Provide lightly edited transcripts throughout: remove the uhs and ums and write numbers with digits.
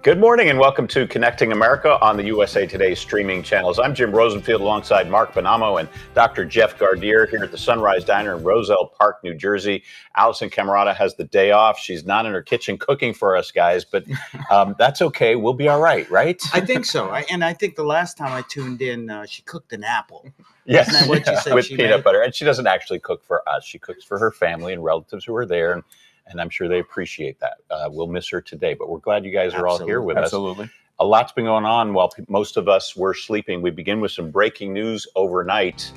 Good morning and welcome to Connecting America on the USA Today streaming channels. I'm Jim Rosenfield alongside Mark Bonamo and Dr. Jeff Gardier here at the Sunrise Diner in Roselle Park, New Jersey. Alisyn Camerota has the day off. She's not in her kitchen cooking for us guys, but that's okay. We'll be all right, right? I think so. I think the last time I tuned in, she cooked an apple. Yes, Isn't that what you said with she peanut made? butter. And she doesn't actually cook for us. She cooks for her family and relatives who are there. And I'm sure they appreciate that. We'll miss her today, but we're glad you guys are all here with us. Absolutely. A lot's been going on while most of us were sleeping. We begin with some breaking news overnight.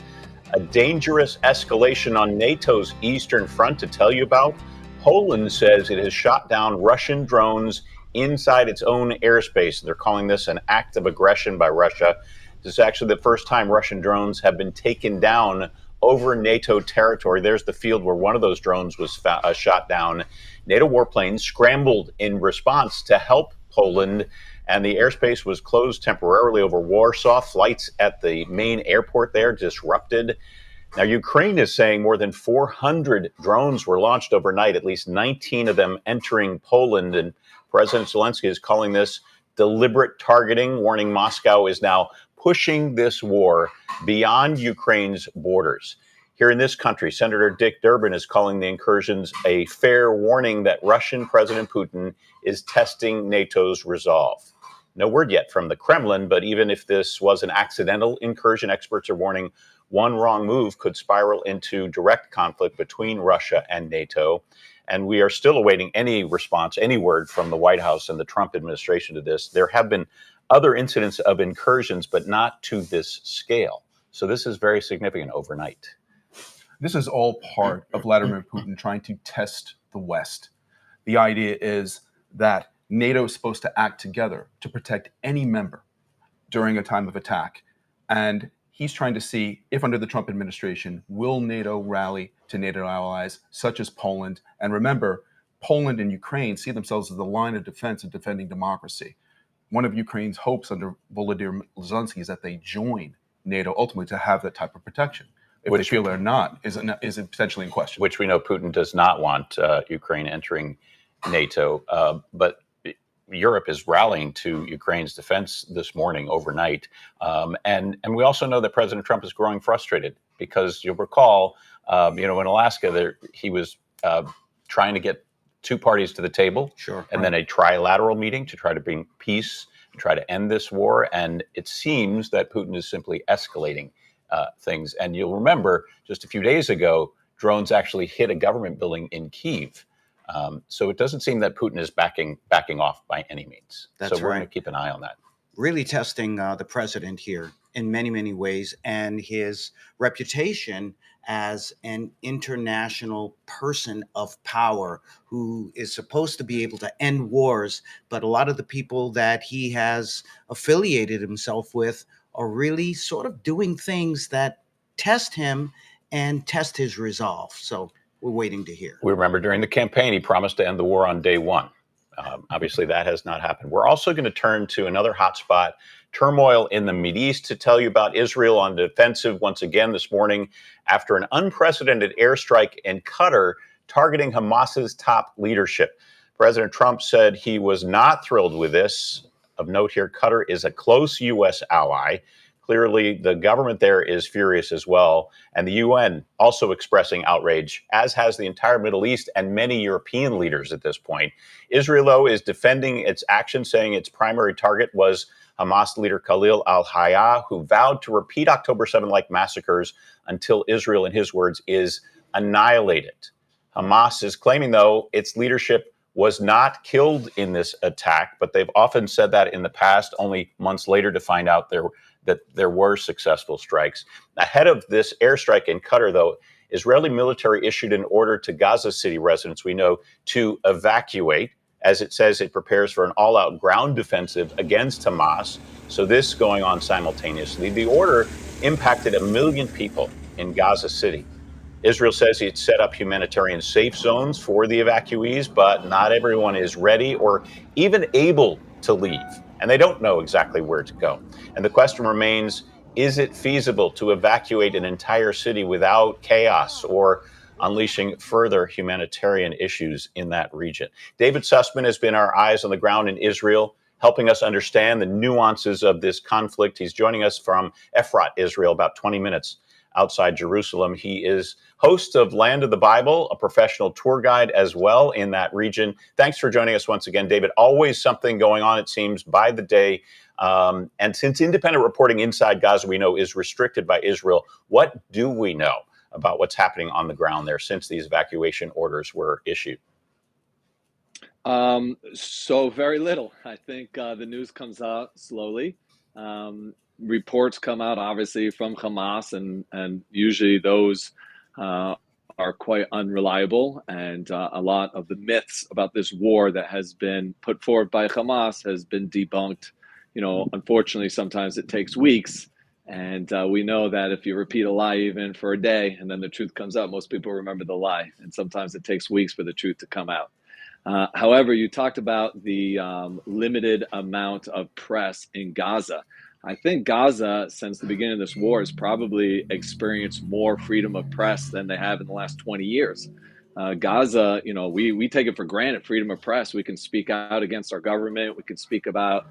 A dangerous escalation on NATO's eastern front to tell you about. Poland says it has shot down Russian drones inside its own airspace. They're calling this an act of aggression by Russia. This is actually the first time Russian drones have been taken down over NATO territory. There's the field where one of those drones was shot down. NATO warplanes scrambled in response to help Poland, and the airspace was closed temporarily over Warsaw. Flights at the main airport there disrupted. Now, Ukraine is saying more than 400 drones were launched overnight, at least 19 of them entering Poland, and President Zelensky is calling this deliberate targeting, warning Moscow is now pushing this war beyond Ukraine's borders. Here in this country, Senator Dick Durbin is calling the incursions a fair warning that Russian President Putin is testing NATO's resolve. No word yet from the Kremlin, but even if this was an accidental incursion, experts are warning one wrong move could spiral into direct conflict between Russia and NATO. And we are still awaiting any response, any word from the White House and the Trump administration to this. There have been other incidents of incursions, but not to this scale. So this is very significant overnight. This is all part of Vladimir Putin trying to test the West. The idea is that NATO is supposed to act together to protect any member during a time of attack. And he's trying to see if under the Trump administration, will NATO rally to NATO allies such as Poland? And remember, Poland and Ukraine see themselves as the line of defense of defending democracy. One of Ukraine's hopes under Volodymyr Zelensky is that they join NATO ultimately to have that type of protection. If they feel they're not, is it potentially in question? Which we know Putin does not want Ukraine entering NATO. But Europe is rallying to Ukraine's defense this morning overnight. And we also know that President Trump is growing frustrated because you'll recall, in Alaska, he was trying to get two parties to the table, Sure, and then a trilateral meeting to try to bring peace and try to end this war. And it seems that Putin is simply escalating things. And you'll remember just a few days ago, drones actually hit a government building in Kyiv. So it doesn't seem that Putin is backing off by any means. That's so we're right. going to keep an eye on that. Really testing the president here in many, many ways, and his reputation as an international person of power who is supposed to be able to end wars. But a lot of the people that he has affiliated himself with are really sort of doing things that test him and test his resolve. So we're waiting to hear. We remember during the campaign, he promised to end the war on day one. Obviously, that has not happened. We're also going to turn to another hotspot, turmoil in the Mideast, to tell you about Israel on the defensive once again this morning after an unprecedented airstrike in Qatar targeting Hamas's top leadership. President Trump said he was not thrilled with this. Of note here, Qatar is a close U.S. ally. Clearly, the government there is furious as well, and the UN also expressing outrage, as has the entire Middle East and many European leaders at this point. Israel, though, is defending its action, saying its primary target was Hamas leader Khalil al-Hayya, who vowed to repeat October 7-like massacres until Israel, in his words, is annihilated. Hamas is claiming, though, its leadership was not killed in this attack, but they've often said that in the past, only months later to find out that there were successful strikes. Ahead of this airstrike in Qatar, though, Israeli military issued an order to Gaza City residents, we know, to evacuate. As it says, it prepares for an all-out ground defensive against Hamas. So this going on simultaneously. The order impacted 1 million people in Gaza City. Israel says it's set up humanitarian safe zones for the evacuees, but not everyone is ready or even able to leave. And they don't know exactly where to go. And the question remains, is it feasible to evacuate an entire city without chaos or unleashing further humanitarian issues in that region? David Sussman has been our eyes on the ground in Israel, helping us understand the nuances of this conflict. He's joining us from Efrat, Israel, about 20 minutes outside Jerusalem. He is host of Land of the Bible, a professional tour guide as well in that region. Thanks for joining us once again, David. Always something going on, it seems, by the day. And since independent reporting inside Gaza, we know, is restricted by Israel, what do we know about what's happening on the ground there since these evacuation orders were issued? So very little. I think the news comes out slowly. Reports come out, obviously, from Hamas, and usually those are quite unreliable. And a lot of the myths about this war that has been put forward by Hamas has been debunked. Unfortunately, sometimes it takes weeks. And we know that if you repeat a lie even for a day and then the truth comes out, most people remember the lie. And sometimes it takes weeks for the truth to come out. However, you talked about the limited amount of press in Gaza. I think Gaza, since the beginning of this war, has probably experienced more freedom of press than they have in the last 20 years. Gaza, we take it for granted, freedom of press. We can speak out against our government. We can speak about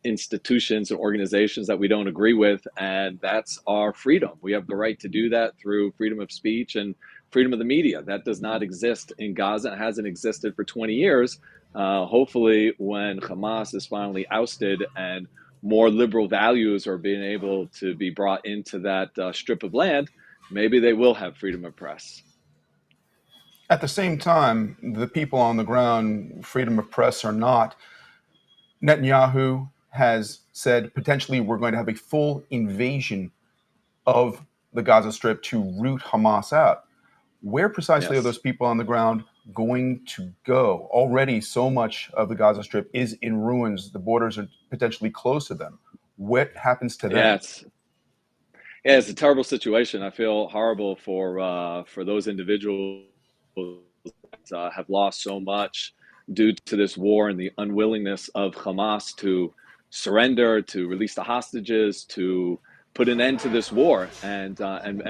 institutions and organizations that we don't agree with, and that's our freedom. We have the right to do that through freedom of speech and freedom of the media. That does not exist in Gaza. It hasn't existed for 20 years. Hopefully, when Hamas is finally ousted and more liberal values are being able to be brought into that strip of land, maybe they will have freedom of press. At the same time, the people on the ground, freedom of press or not, Netanyahu has said potentially we're going to have a full invasion of the Gaza Strip to root Hamas out. Where precisely are those people on the ground going to go? Already so much of the Gaza Strip is in ruins. The borders are potentially close to them. What happens to them? It's a terrible situation. I feel horrible for those individuals that have lost so much due to this war and the unwillingness of Hamas to surrender, to release the hostages, to put an end to this war, and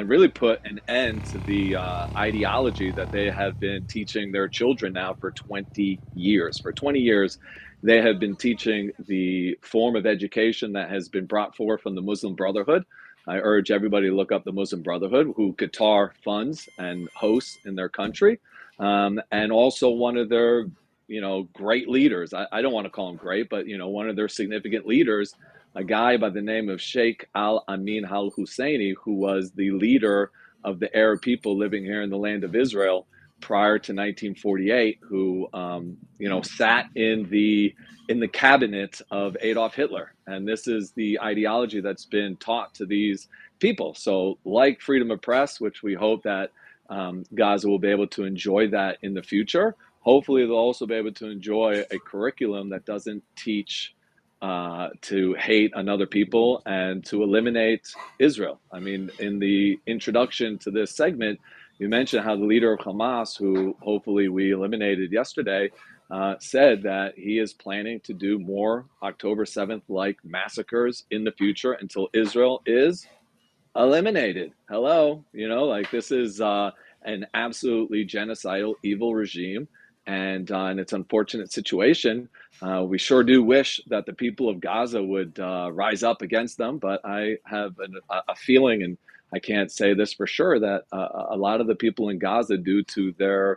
really put an end to the ideology that they have been teaching their children now for 20 years. For 20 years, they have been teaching the form of education that has been brought forth from the Muslim Brotherhood. I urge everybody to look up the Muslim Brotherhood, who Qatar funds and hosts in their country, and also one of their great leaders. I don't want to call him great, but one of their significant leaders, a guy by the name of Sheikh Al-Amin al-Husseini, who was the leader of the Arab people living here in the land of Israel prior to 1948, who sat in the cabinet of Adolf Hitler. And this is the ideology that's been taught to these people. So like freedom of press, which we hope that Gaza will be able to enjoy that in the future, hopefully they'll also be able to enjoy a curriculum that doesn't teach to hate another people and to eliminate Israel. I mean, in the introduction to this segment, you mentioned how the leader of Hamas, who hopefully we eliminated yesterday, said that he is planning to do more October 7th-like massacres in the future until Israel is eliminated. Hello, this is an absolutely genocidal, evil regime. And it's an unfortunate situation. We sure do wish that the people of Gaza would rise up against them. But I have a feeling, and I can't say this for sure, that a lot of the people in Gaza, due to the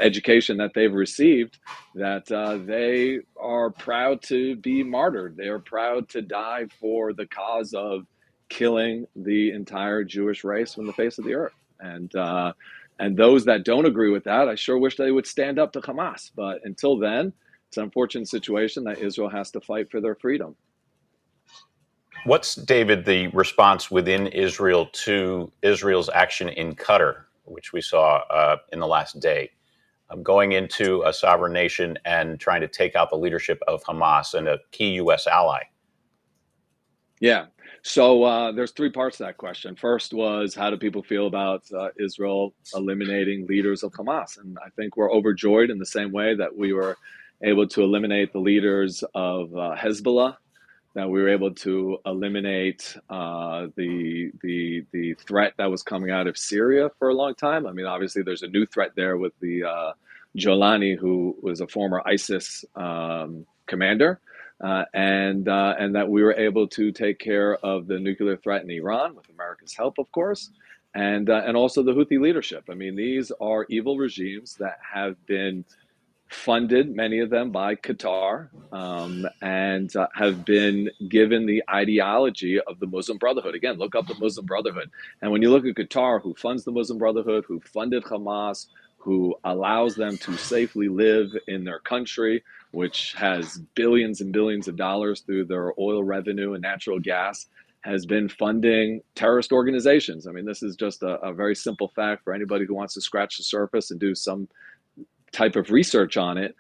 education that they've received, that they are proud to be martyred. They are proud to die for the cause of killing the entire Jewish race from the face of the earth. And those that don't agree with that, I sure wish they would stand up to Hamas. But until then, it's an unfortunate situation that Israel has to fight for their freedom. What's, David, the response within Israel to Israel's action in Qatar, which we saw in the last day, going into a sovereign nation and trying to take out the leadership of Hamas and a key U.S. ally? Yeah. So there's three parts to that question. First was, how do people feel about Israel eliminating leaders of Hamas? And I think we're overjoyed in the same way that we were able to eliminate the leaders of Hezbollah, that we were able to eliminate the threat that was coming out of Syria for a long time. I mean, obviously, there's a new threat there with the Jolani, who was a former ISIS commander, and that we were able to take care of the nuclear threat in Iran with America's help, of course, and also the Houthi leadership. I mean, these are evil regimes that have been funded, many of them by Qatar, and have been given the ideology of the Muslim Brotherhood. Again, look up the Muslim Brotherhood. And when you look at Qatar, who funds the Muslim Brotherhood, who funded Hamas, who allows them to safely live in their country, which has billions and billions of dollars through their oil revenue and natural gas, has been funding terrorist organizations. I mean, this is just a very simple fact for anybody who wants to scratch the surface and do some type of research on it.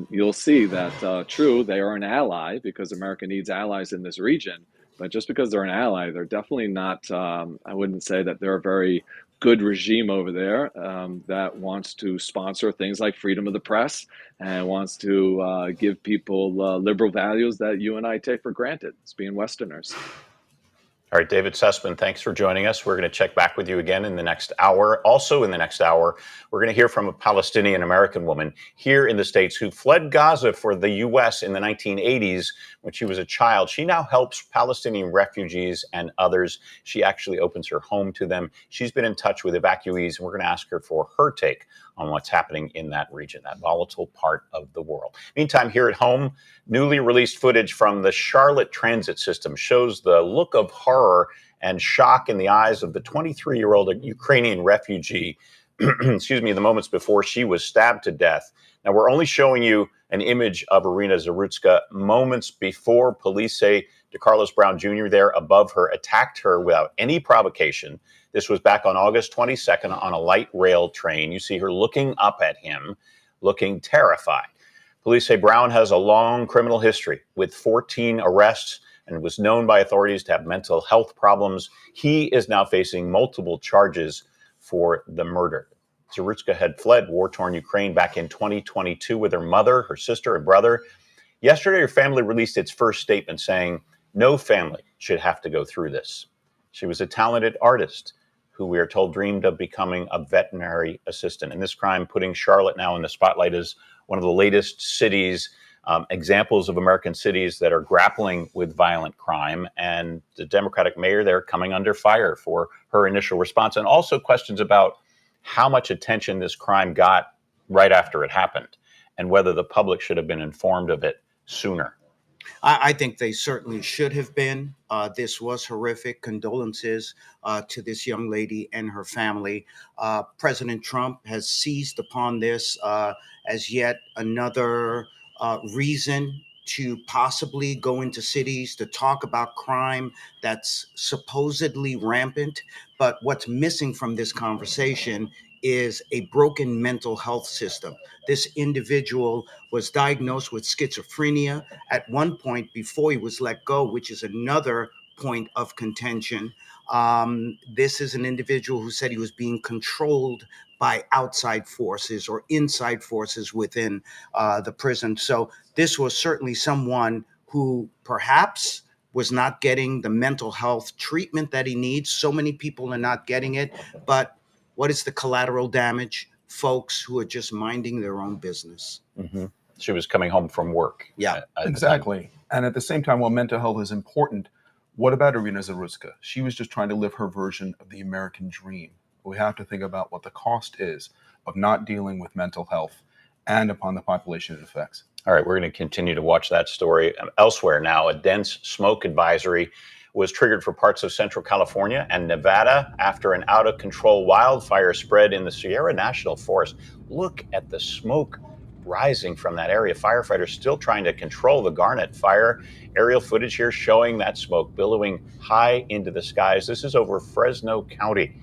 You'll see that, true, they are an ally because America needs allies in this region. But just because they're an ally, they're definitely not, I wouldn't say that they're a very good regime over there that wants to sponsor things like freedom of the press and wants to give people liberal values that you and I take for granted as being Westerners. All right, David Sussman, thanks for joining us. We're going to check back with you again in the next hour. Also in the next hour, we're going to hear from a Palestinian-American woman here in the States who fled Gaza for the U.S. in the 1980s when she was a child. She now helps Palestinian refugees and others. She actually opens her home to them. She's been in touch with evacuees, and we're going to ask her for her take on what's happening in that region, that volatile part of the world. Meantime, here at home, newly released footage from the Charlotte transit system shows the look of horror and shock in the eyes of the 23-year-old Ukrainian refugee, excuse me, the moments before she was stabbed to death. Now, we're only showing you an image of Irina Zarutska moments before police say DeCarlos Brown Jr. there above her attacked her without any provocation. This was back on August 22nd on a light rail train. You see her looking up at him, looking terrified. Police say Brown has a long criminal history with 14 arrests and was known by authorities to have mental health problems. He is now facing multiple charges for the murder. Zarutska had fled war-torn Ukraine back in 2022 with her mother, her sister, and brother. Yesterday, her family released its first statement saying no family should have to go through this. She was a talented artist who we are told dreamed of becoming a veterinary assistant. And this crime putting Charlotte now in the spotlight as one of the latest cities, examples of American cities that are grappling with violent crime, and the Democratic mayor there coming under fire for her initial response, and also questions about how much attention this crime got right after it happened and whether the public should have been informed of it sooner. I think they certainly should have been. This was horrific. Condolences to this young lady and her family. President Trump has seized upon this as yet another reason to possibly go into cities to talk about crime that's supposedly rampant. But what's missing from this conversation is a broken mental health system. This individual was diagnosed with schizophrenia at one point before he was let go, which is another point of contention. This is an individual who said he was being controlled by outside forces or inside forces within the prison. So this was certainly someone who perhaps was not getting the mental health treatment that he needs. So many people are not getting it. But what is the collateral damage? Folks who are just minding their own business. Mm-hmm. She was coming home from work. Yeah, exactly. And at the same time, while mental health is important, what about Irina Zarutska? She was just trying to live her version of the American dream. We have to think about what the cost is of not dealing with mental health and upon the population it affects. All right, we're going to continue to watch that story. Elsewhere now, a dense smoke advisory was triggered for parts of Central California and Nevada after an out-of-control wildfire spread in the Sierra National Forest. Look at the smoke rising from that area. Firefighters still trying to control the Garnet fire. Aerial footage here showing that smoke billowing high into the skies. This is over Fresno County.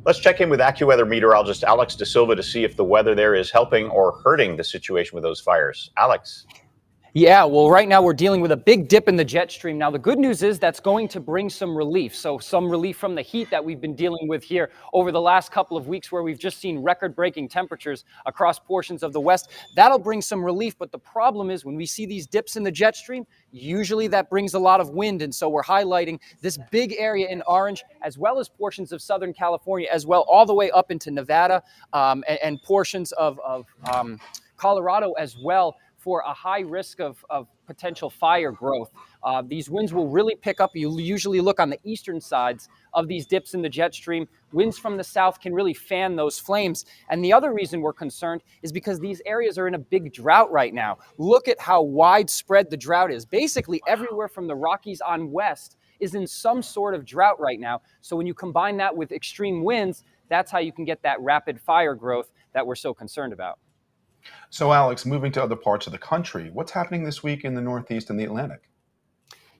Let's check in with AccuWeather meteorologist Alex De Silva to see if the weather there is helping or hurting the situation with those fires. Alex. Yeah, well, right now we're dealing with a big dip in the jet stream. Now, the good news is that's going to bring some relief. So some relief from the heat that we've been dealing with here over the last couple of weeks, where we've just seen record-breaking temperatures across portions of the West. That'll bring some relief. But the problem is when we see these dips in the jet stream, usually that brings a lot of wind. And so we're highlighting this big area in orange, as well as portions of Southern California as well, all the way up into Nevada, and portions of Colorado as well, for a high risk of potential fire growth. These winds will really pick up. You usually look on the eastern sides of these dips in the jet stream. Winds from the south can really fan those flames. And the other reason we're concerned is because these areas are in a big drought right now. Look at how widespread the drought is. Basically, everywhere from the Rockies on west is in some sort of drought right now. So when you combine that with extreme winds, that's how you can get that rapid fire growth that we're so concerned about. So, Alex, moving to other parts of the country, what's happening this week in the Northeast and the Atlantic?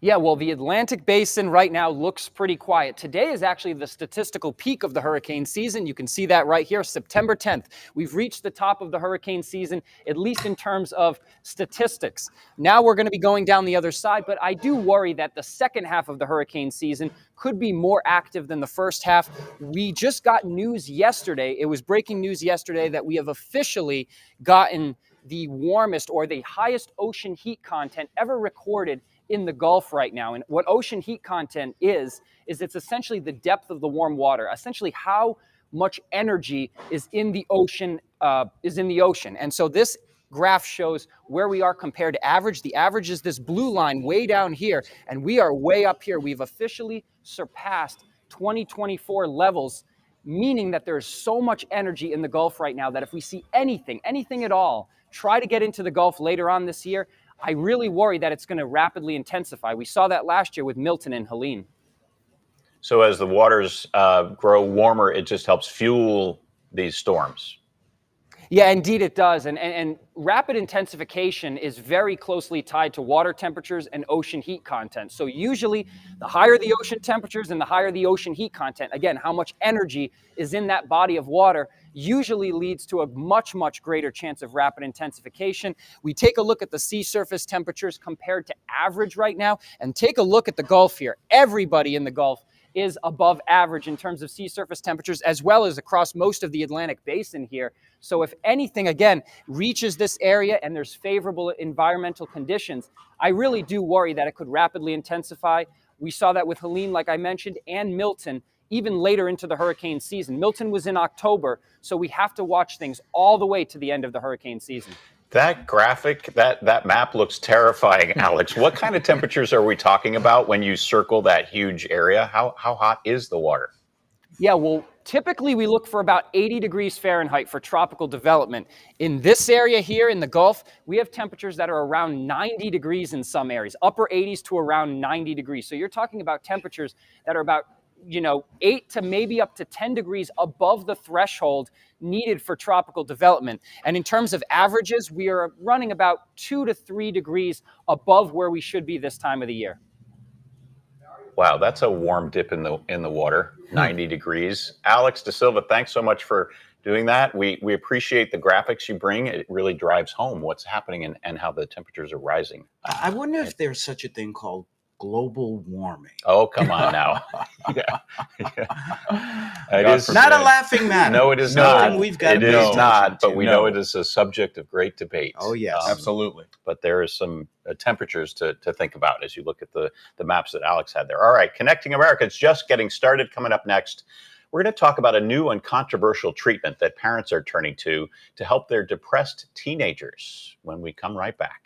Yeah, well, the Atlantic Basin right now looks pretty quiet. Today is actually the statistical peak of the hurricane season. You can see that right here, September 10th. We've reached the top of the hurricane season, at least in terms of statistics. Now we're going to be going down the other side, but I do worry that the second half of the hurricane season could be more active than the first half. We just got news yesterday. It was breaking news yesterday that we have officially gotten the warmest or the highest ocean heat content ever recorded in the Gulf right now. And what ocean heat content is it's essentially the depth of the warm water, essentially how much energy is in the ocean. And so this graph shows where we are compared to average. The average is this blue line way down here, and we are way up here. We've officially surpassed 2024 levels, meaning that there's so much energy in the Gulf right now that if we see anything at all, try to get into the Gulf later on this year, I really worry that it's going to rapidly intensify. We saw that last year with Milton and Helene. So as the waters grow warmer, it just helps fuel these storms. Yeah, indeed it does. And rapid intensification is very closely tied to water temperatures and ocean heat content. So usually the higher the ocean temperatures and the higher the ocean heat content, again, how much energy is in that body of water, usually leads to a much, much greater chance of rapid intensification. We take a look at the sea surface temperatures compared to average right now, and take a look at the Gulf here. Everybody in the Gulf is above average in terms of sea surface temperatures, as well as across most of the Atlantic Basin here. So if anything, again, reaches this area and there's favorable environmental conditions, I really do worry that it could rapidly intensify. We saw that with Helene, like I mentioned, and Milton, even later into the hurricane season. Milton was in October, so we have to watch things all the way to the end of the hurricane season. That graphic, that map looks terrifying, Alex. What kind of temperatures are we talking about when you circle that huge area? How hot is the water? Yeah, well, typically we look for about 80 degrees Fahrenheit for tropical development. In this area here in the Gulf, we have temperatures that are around 90 degrees in some areas, upper 80s to around 90 degrees. So you're talking about temperatures that are about 8 to maybe up to 10 degrees above the threshold needed for tropical development. And in terms of averages, we are running about 2 to 3 degrees above where we should be this time of the year. Wow, that's a warm dip in the water, 90 degrees. Alex De Silva, thanks so much for doing that. We appreciate the graphics you bring. It really drives home what's happening and how the temperatures are rising. I wonder if there's such a thing called global warming. Oh, come on now. Yeah. It is not a laughing matter. No, it is not. We've got it is not, but we No. know it is a subject of great debate. Oh, yes. Absolutely. But there is some temperatures to think about as you look at the maps that Alex had there. All right, Connecting America, it's just getting started. Coming up next, we're going to talk about a new and controversial treatment that parents are turning to help their depressed teenagers when we come right back.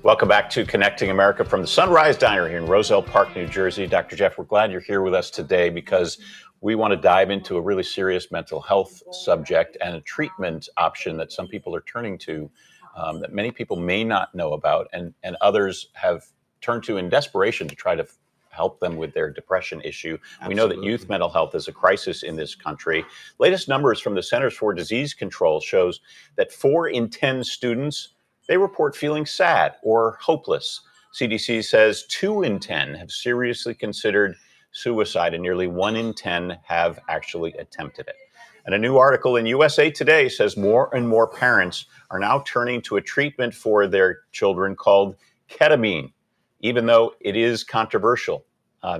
Welcome back to Connecting America from the Sunrise Diner here in Roselle Park, New Jersey. Dr. Jeff, we're glad you're here with us today because we want to dive into a really serious mental health subject and a treatment option that some people are turning to that many people may not know about and others have turned to in desperation to try to help them with their depression issue. Absolutely. We know that youth mental health is a crisis in this country. Latest numbers from the Centers for Disease Control shows that 4 in 10 students, they report feeling sad or hopeless. CDC says 2 in 10 have seriously considered suicide and nearly 1 in 10 have actually attempted it. And a new article in USA Today says more and more parents are now turning to a treatment for their children called ketamine, even though it is controversial,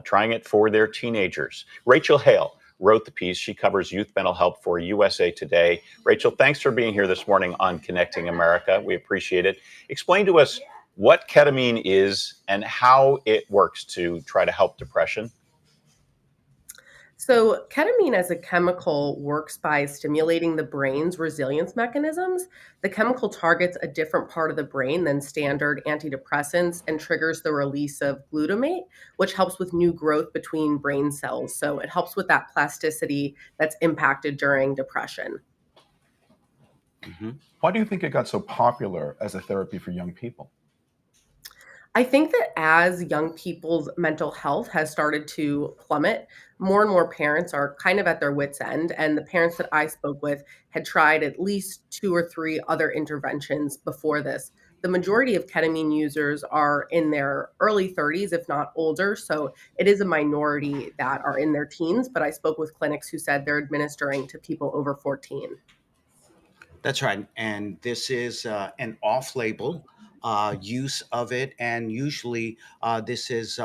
trying it for their teenagers. Rachel Hale wrote the piece. She covers youth mental health for USA Today. Rachel, thanks for being here this morning on Connecting America. We appreciate it. Explain to us what ketamine is and how it works to try to help depression. So ketamine as a chemical works by stimulating the brain's resilience mechanisms. The chemical targets a different part of the brain than standard antidepressants and triggers the release of glutamate, which helps with new growth between brain cells. So it helps with that plasticity that's impacted during depression. Mm-hmm. Why do you think it got so popular as a therapy for young people? I think that as young people's mental health has started to plummet, more and more parents are kind of at their wits' end. And the parents that I spoke with had tried at least 2 or 3 other interventions before this. The majority of ketamine users are in their early 30s, if not older. So it is a minority that are in their teens. But I spoke with clinics who said they're administering to people over 14. That's right. And this is an off-label use of it. And usually this is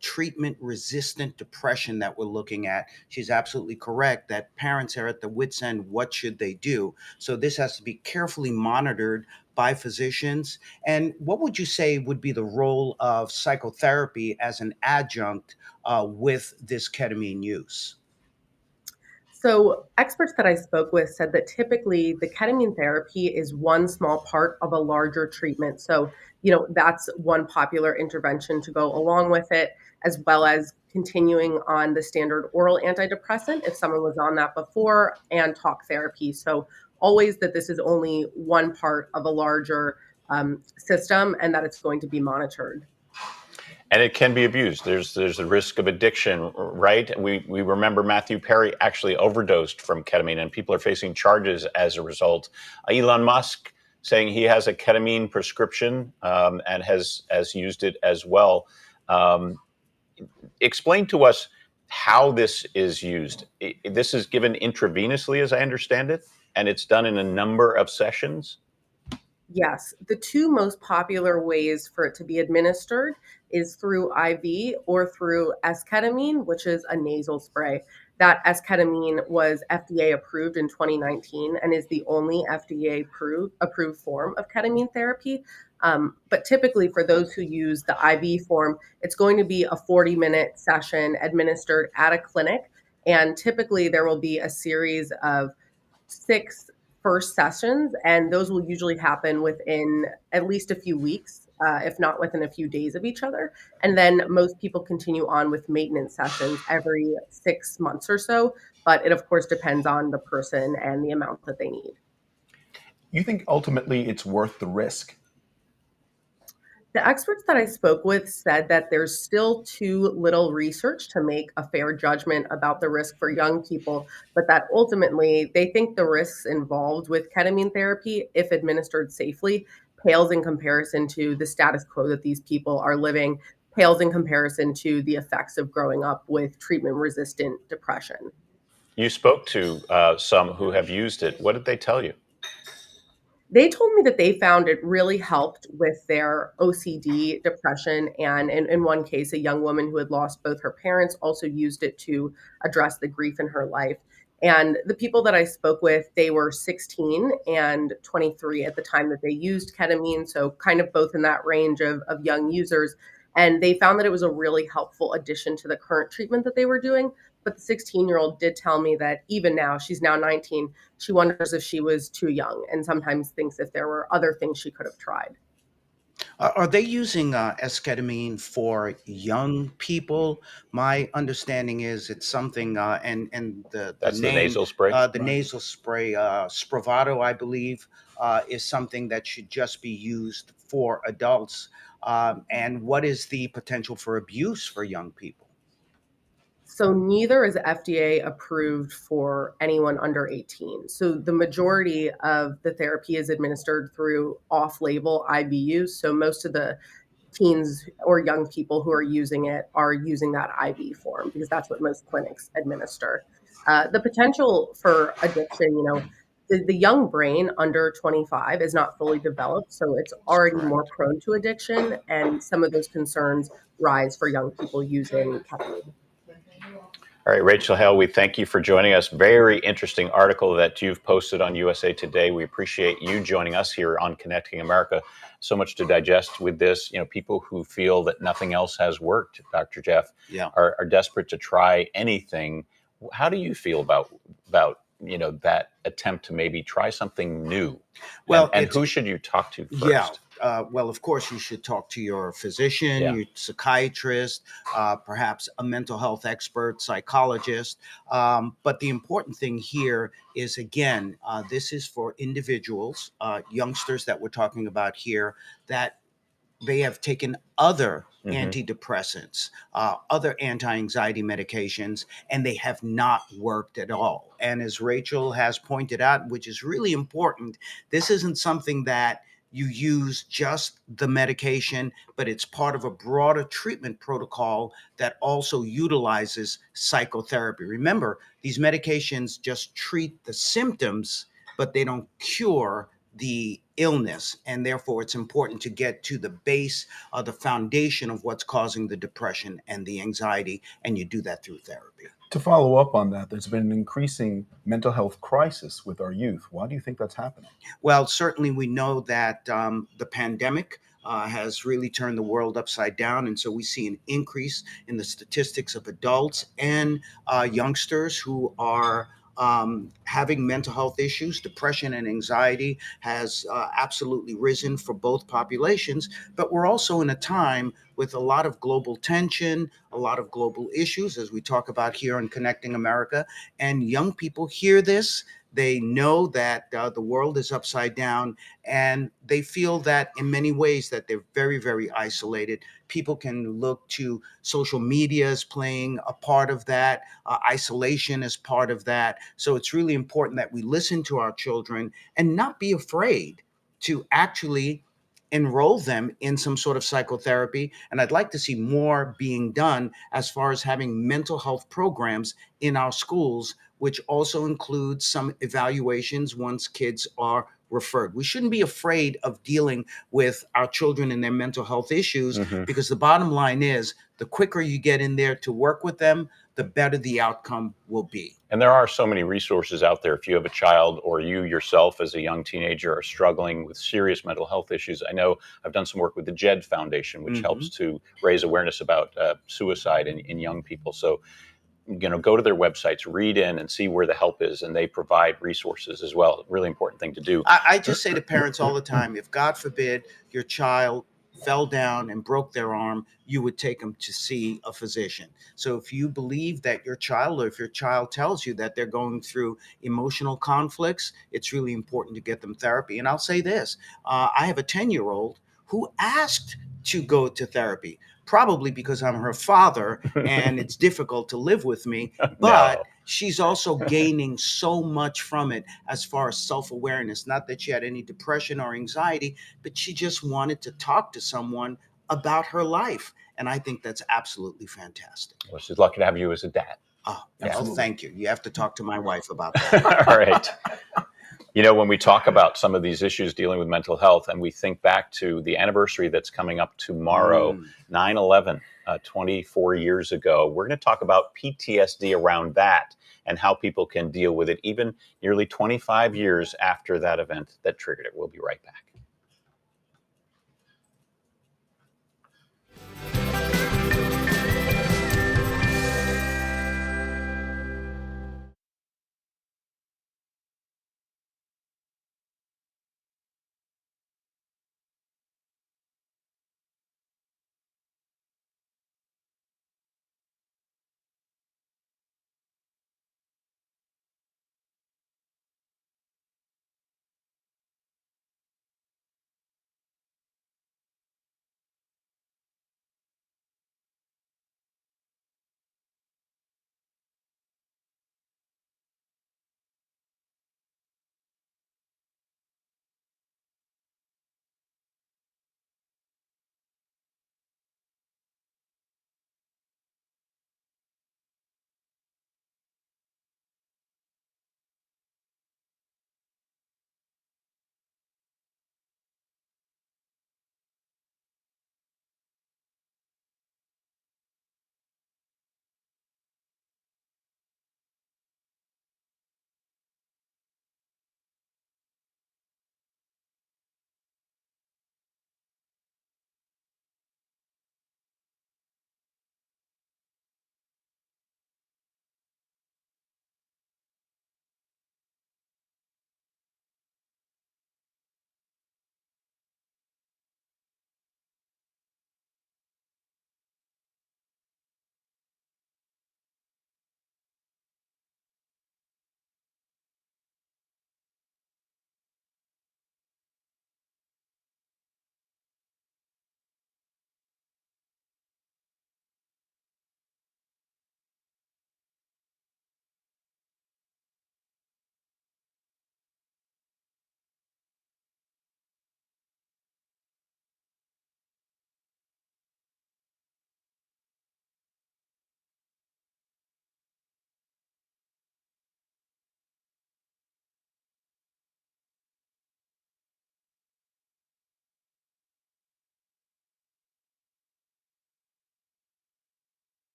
treatment-resistant depression that we're looking at. She's absolutely correct that parents are at the wits' end. What should they do? So this has to be carefully monitored by physicians. And what would you say would be the role of psychotherapy as an adjunct with this ketamine use? So experts that I spoke with said that typically the ketamine therapy is one small part of a larger treatment. So, that's one popular intervention to go along with it, as well as continuing on the standard oral antidepressant if someone was on that before, and talk therapy. So always that this is only one part of a larger system and that it's going to be monitored. And it can be abused. There's a risk of addiction, right? We remember Matthew Perry actually overdosed from ketamine, and people are facing charges as a result. Elon Musk saying he has a ketamine prescription and has used it as well. Explain to us how this is used. This is given intravenously, as I understand it, and it's done in a number of sessions. Yes, the 2 most popular ways for it to be administered is through IV or through esketamine, which is a nasal spray. That esketamine was FDA approved in 2019 and is the only FDA approved form of ketamine therapy. But typically for those who use the IV form, it's going to be a 40-minute session administered at a clinic. And typically there will be a series of 6 first sessions, and those will usually happen within at least a few weeks, if not within a few days of each other. And then most people continue on with maintenance sessions every 6 months or so, but it of course depends on the person and the amount that they need. You think ultimately it's worth the risk? The experts that I spoke with said that there's still too little research to make a fair judgment about the risk for young people, but that ultimately they think the risks involved with ketamine therapy, if administered safely, pales in comparison to the status quo that these people are living, pales in comparison to the effects of growing up with treatment-resistant depression. You spoke to some who have used it. What did they tell you? They told me that they found it really helped with their OCD, depression, and in one case, a young woman who had lost both her parents also used it to address the grief in her life. And the people that I spoke with, they were 16 and 23 at the time that they used ketamine, so kind of both in that range of young users. And they found that it was a really helpful addition to the current treatment that they were doing. But the 16-year-old did tell me that even now, she's now 19, she wonders if she was too young and sometimes thinks if there were other things she could have tried. Are they using esketamine for young people? My understanding is it's something, and the That's the name, nasal spray. the nasal spray, Spravato, I believe, is something that should just be used for adults. And what is the potential for abuse for young people? So neither is FDA approved for anyone under 18. So the majority of the therapy is administered through off-label IV use. So most of the teens or young people who are using it are using that IV form because that's what most clinics administer. The potential for addiction, the young brain under 25 is not fully developed, so it's That's already more correct. prone to addiction, and some of those concerns rise for young people using ketamine. All right, Rachel Hale, we thank you for joining us. Very interesting article that you've posted on USA Today. We appreciate you joining us here on Connecting America. So much to digest with this. People who feel that nothing else has worked, Dr. Jeff, Yeah. are desperate to try anything. How do you feel about that attempt to maybe try something new? Well, And who should you talk to yeah. first? Well, of course, you should talk to your physician, Yeah. your psychiatrist, perhaps a mental health expert, psychologist. But the important thing here is, again, this is for individuals, youngsters that we're talking about here, that they have taken other antidepressants, other anti-anxiety medications, and they have not worked at all. And as Rachel has pointed out, which is really important, this isn't something that you use just the medication, but it's part of a broader treatment protocol that also utilizes psychotherapy. Remember, these medications just treat the symptoms, but they don't cure the illness, and therefore it's important to get to the base of the foundation of what's causing the depression and the anxiety, and you do that through therapy. To follow up on that, there's been an increasing mental health crisis with our youth. Why do you think that's happening? Well, certainly we know that the pandemic has really turned the world upside down. And so we see an increase in the statistics of adults and youngsters who are having mental health issues. Depression and anxiety has absolutely risen for both populations. But we're also in a time with a lot of global tension, a lot of global issues, as we talk about here on Connecting America. And young people hear this. They know that the world is upside down, and they feel that in many ways that they're very, very isolated. People can look to social media as playing a part of that. Isolation is part of that. So it's really important that we listen to our children and not be afraid to actually enroll them in some sort of psychotherapy. And I'd like to see more being done as far as having mental health programs in our schools, which also includes some evaluations once kids are referred. We shouldn't be afraid of dealing with our children and their mental health issues, because the bottom line is the quicker you get in there to work with them, the better the outcome will be. And there are so many resources out there. If you have a child or you yourself as a young teenager are struggling with serious mental health issues, I know I've done some work with the JED Foundation, which helps to raise awareness about suicide in young people. So, go to their websites, read in and see where the help is, and they provide resources as well. Really important thing to do. I just say to parents all the time, if God forbid your child fell down and broke their arm, you would take them to see a physician. So if you believe that your child, or if your child tells you that they're going through emotional conflicts, it's really important to get them therapy. And I'll say this, I have a 10-year-old who asked to go to therapy, probably because I'm her father and it's difficult to live with me, but No. she's also gaining so much from it as far as self-awareness. Not that she had any depression or anxiety, but she just wanted to talk to someone about her life. And I think that's absolutely fantastic. Well, she's lucky to have you as a dad. Oh, Yeah. well, thank you. You have to talk to my wife about that. All right. When we talk about some of these issues dealing with mental health, and we think back to the anniversary that's coming up tomorrow, 9/11, 24 years ago, we're going to talk about PTSD around that and how people can deal with it even nearly 25 years after that event that triggered it. We'll be right back.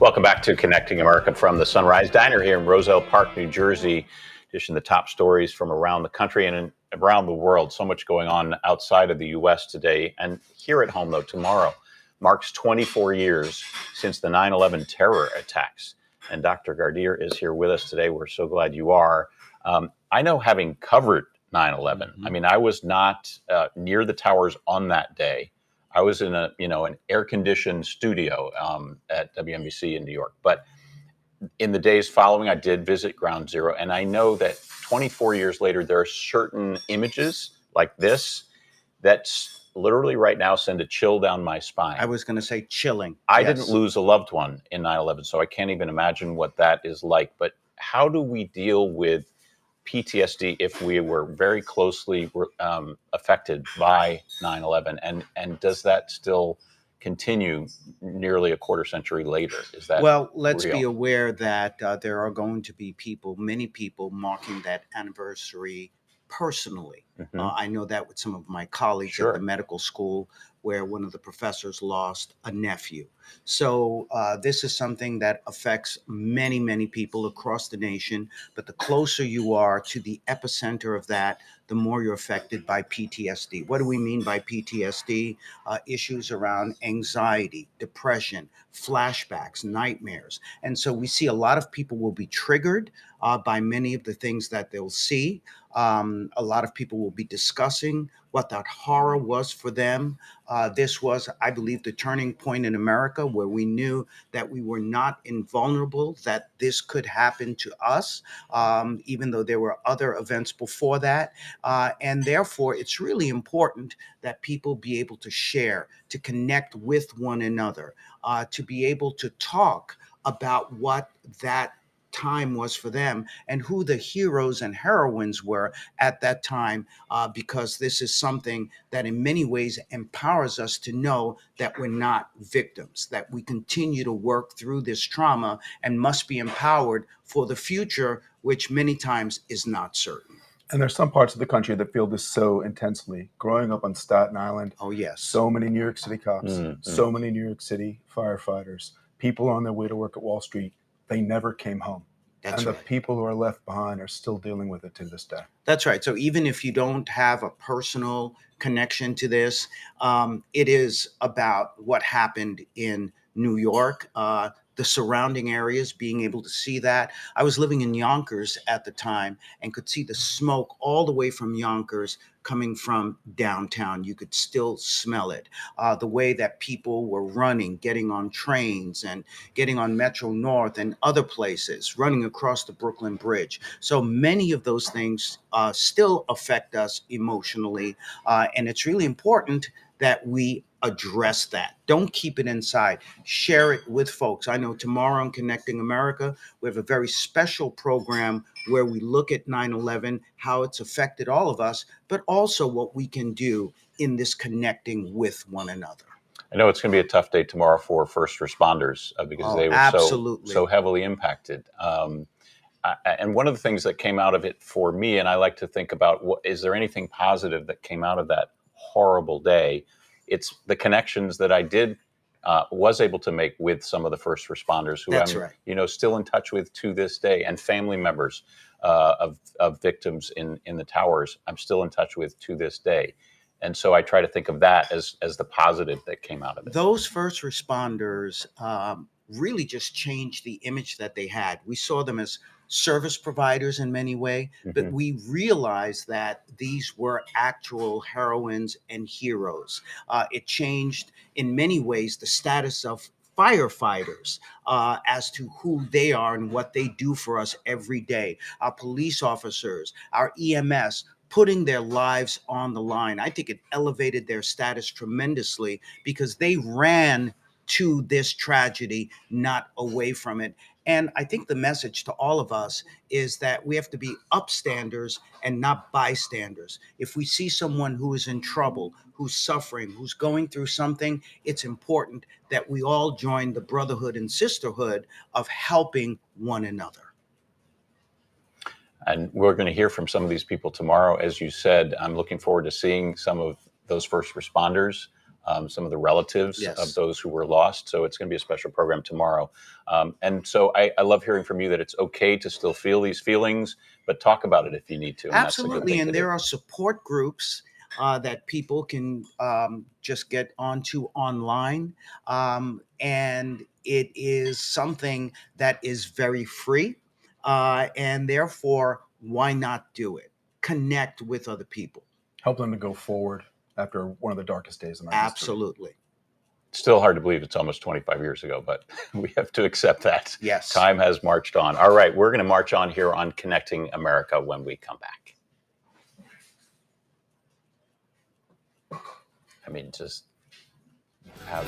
Welcome back to Connecting America from the Sunrise Diner here in Roselle Park, New Jersey. Dishing the top stories from around the country and around the world. So much going on outside of the U.S. today. And here at home, though, tomorrow marks 24 years since the 9/11 terror attacks. And Dr. Gardir is here with us today. We're so glad you are. I know, having covered 9/11, I mean, I was not near the towers on that day. I was in an air-conditioned studio at WNBC in New York. But in the days following, I did visit Ground Zero, and I know that 24 years later, there are certain images like this that literally right now send a chill down my spine. I was going to say chilling. I didn't lose a loved one in 9/11, so I can't even imagine what that is like. But how do we deal with PTSD if we were very closely affected by 9/11, and does that still continue nearly a quarter century later? Is that Well, let's real? be aware that there are going to be many people marking that anniversary personally. I know that with some of my colleagues at the medical school, where one of the professors lost a nephew. So this is something that affects many, many people across the nation. But the closer you are to the epicenter of that, the more you're affected by PTSD. What do we mean by PTSD? Issues around anxiety, depression, flashbacks, nightmares. And so we see a lot of people will be triggered by many of the things that they'll see. A lot of people will be discussing what that horror was for them. This was, I believe, the turning point in America, where we knew that we were not invulnerable, that this could happen to us, even though there were other events before that. And therefore, it's really important that people be able to share, to connect with one another, to be able to talk about what that time was for them and who the heroes and heroines were at that time, because this is something that in many ways empowers us to know that we're not victims, that we continue to work through this trauma and must be empowered for the future, which many times is not certain. And there's some parts of the country that feel this so intensely. Growing up on Staten Island, oh yes, so many New York City cops, so many New York City firefighters, people on their way to work at Wall Street, they never came home. That's and the right. people who are left behind are still dealing with it to this day. That's right. So even if you don't have a personal connection to this, it is about what happened in New York, the surrounding areas, being able to see that. I was living in Yonkers at the time and could see the smoke all the way from Yonkers coming from downtown. You could still smell it. The way that people were running, getting on trains and getting on Metro North and other places, running across the Brooklyn Bridge. So many of those things still affect us emotionally. And it's really important that we address that. Don't keep it inside. Share it with folks. I know tomorrow on Connecting America, we have a very special program where we look at 9/11, how it's affected all of us, but also what we can do in this connecting with one another. I know it's going to be a tough day tomorrow for first responders because they were so heavily impacted. And one of the things that came out of it for me, and I like to think about, is there anything positive that came out of that horrible day? It's the connections that I was able to make with some of the first responders who I'm still in touch with to this day, and family members of victims in the towers I'm still in touch with to this day. And so I try to think of that as the positive that came out of it. Those first responders really just changed the image that they had. We saw them as service providers in many ways, but we realized that these were actual heroines and heroes. It changed in many ways the status of firefighters as to who they are and what they do for us every day. Our police officers, our EMS, putting their lives on the line. I think it elevated their status tremendously because they ran to this tragedy, not away from it. And I think the message to all of us is that we have to be upstanders and not bystanders. If we see someone who is in trouble, who's suffering, who's going through something, it's important that we all join the brotherhood and sisterhood of helping one another. And we're going to hear from some of these people tomorrow. As you said, I'm looking forward to seeing some of those first responders some of the relatives Yes. of those who were lost. So it's going to be a special program tomorrow. And so I love hearing from you that it's okay to still feel these feelings, but talk about it if you need to. And that's a good Absolutely. thing And to there do. are support groups that people can just get onto online. And it is something that is very free. And therefore, why not do it? Connect with other people. Help them to go forward after one of the darkest days in our history. Absolutely. Still hard to believe it's almost 25 years ago, but we have to accept that. Yes. Time has marched on. All right, we're going to march on here on Connecting America when we come back. I mean, just have.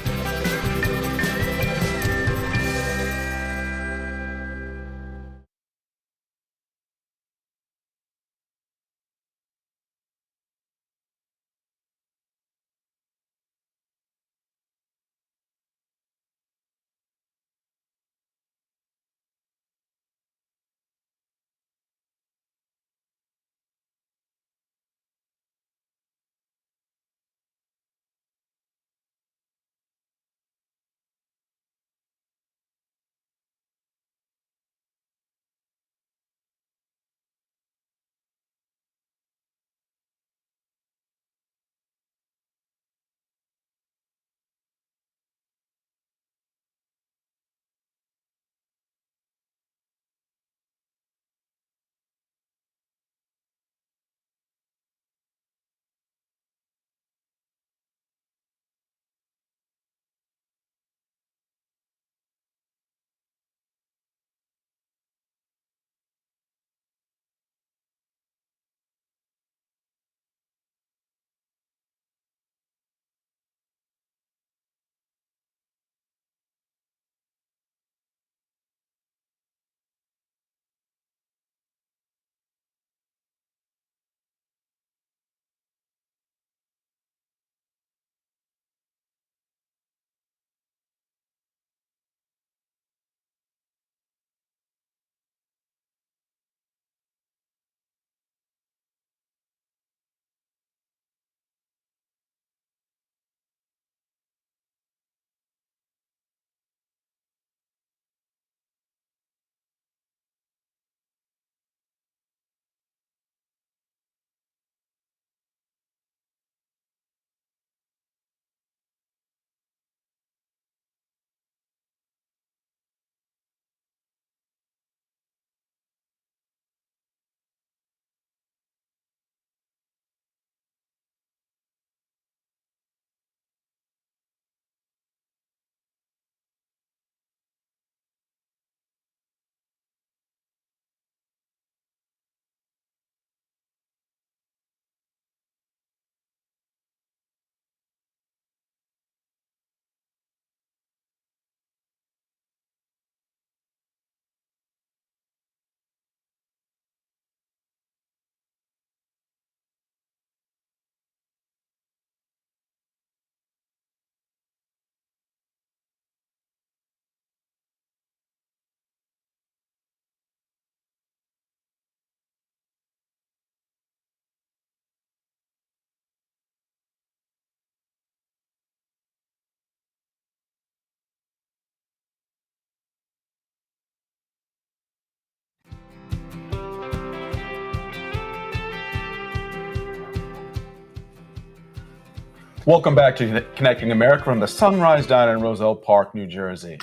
Welcome back to Connecting America from the Sunrise Diner in Roselle Park, New Jersey.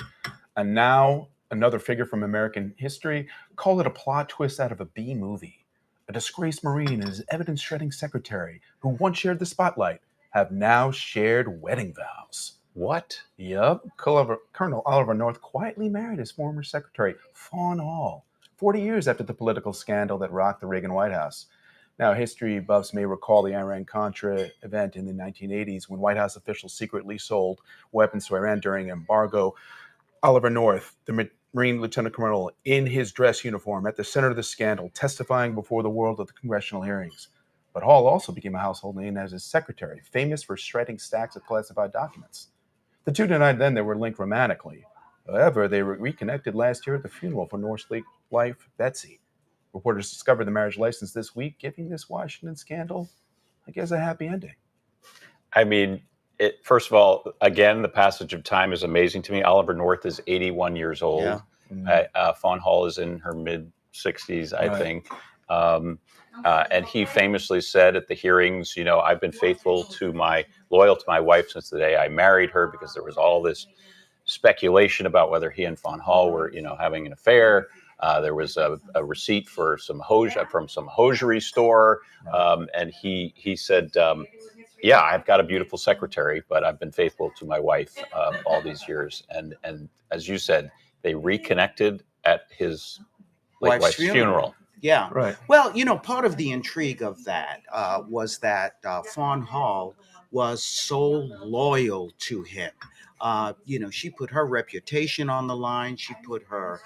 And now, another figure from American history. Call it a plot twist out of a B movie. A disgraced Marine and his evidence-shredding secretary, who once shared the spotlight, have now shared wedding vows. What? Yup. Colonel Oliver North quietly married his former secretary, Fawn Hall, 40 years after the political scandal that rocked the Reagan White House. Now, history buffs may recall the Iran-Contra event in the 1980s when White House officials secretly sold weapons to Iran during embargo. Oliver North, the Marine Lieutenant Colonel, in his dress uniform at the center of the scandal, testifying before the world at the congressional hearings. But Hall also became a household name as his secretary, famous for shredding stacks of classified documents. The two denied then they were linked romantically. However, they reconnected last year at the funeral for North's late wife, Betsy. Reporters discovered the marriage license this week, giving this Washington scandal, I guess, a happy ending. I mean, First of all, again, the passage of time is amazing to me. Oliver North is 81 years old. Yeah. Fawn Hall is in her mid 60s, I Right. think. And he famously said at the hearings, I've been loyal to my wife since the day I married her, because there was all this speculation about whether he and Fawn Hall were, having an affair. There was a receipt for from some hosiery store, and he said, "Yeah, I've got a beautiful secretary, but I've been faithful to my wife all these years." And as you said, they reconnected at his late wife's funeral. Yeah. Right. Well, part of the intrigue of that was that Fawn Hall was so loyal to him. She put her reputation on the line. She put her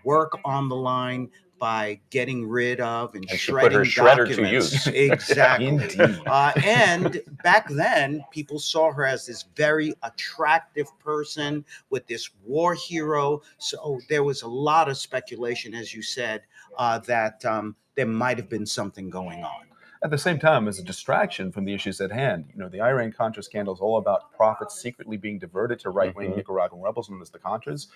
work on the line by getting rid of and she put her shredding shredder documents. to use. Exactly. Indeed. And back then, people saw her as this very attractive person with this war hero. So there was a lot of speculation, as you said, that there might have been something going on. At the same time, as a distraction from the issues at hand, the Iran-Contra scandal is all about profits secretly being diverted to right-wing Nicaraguan rebels known as the Contras.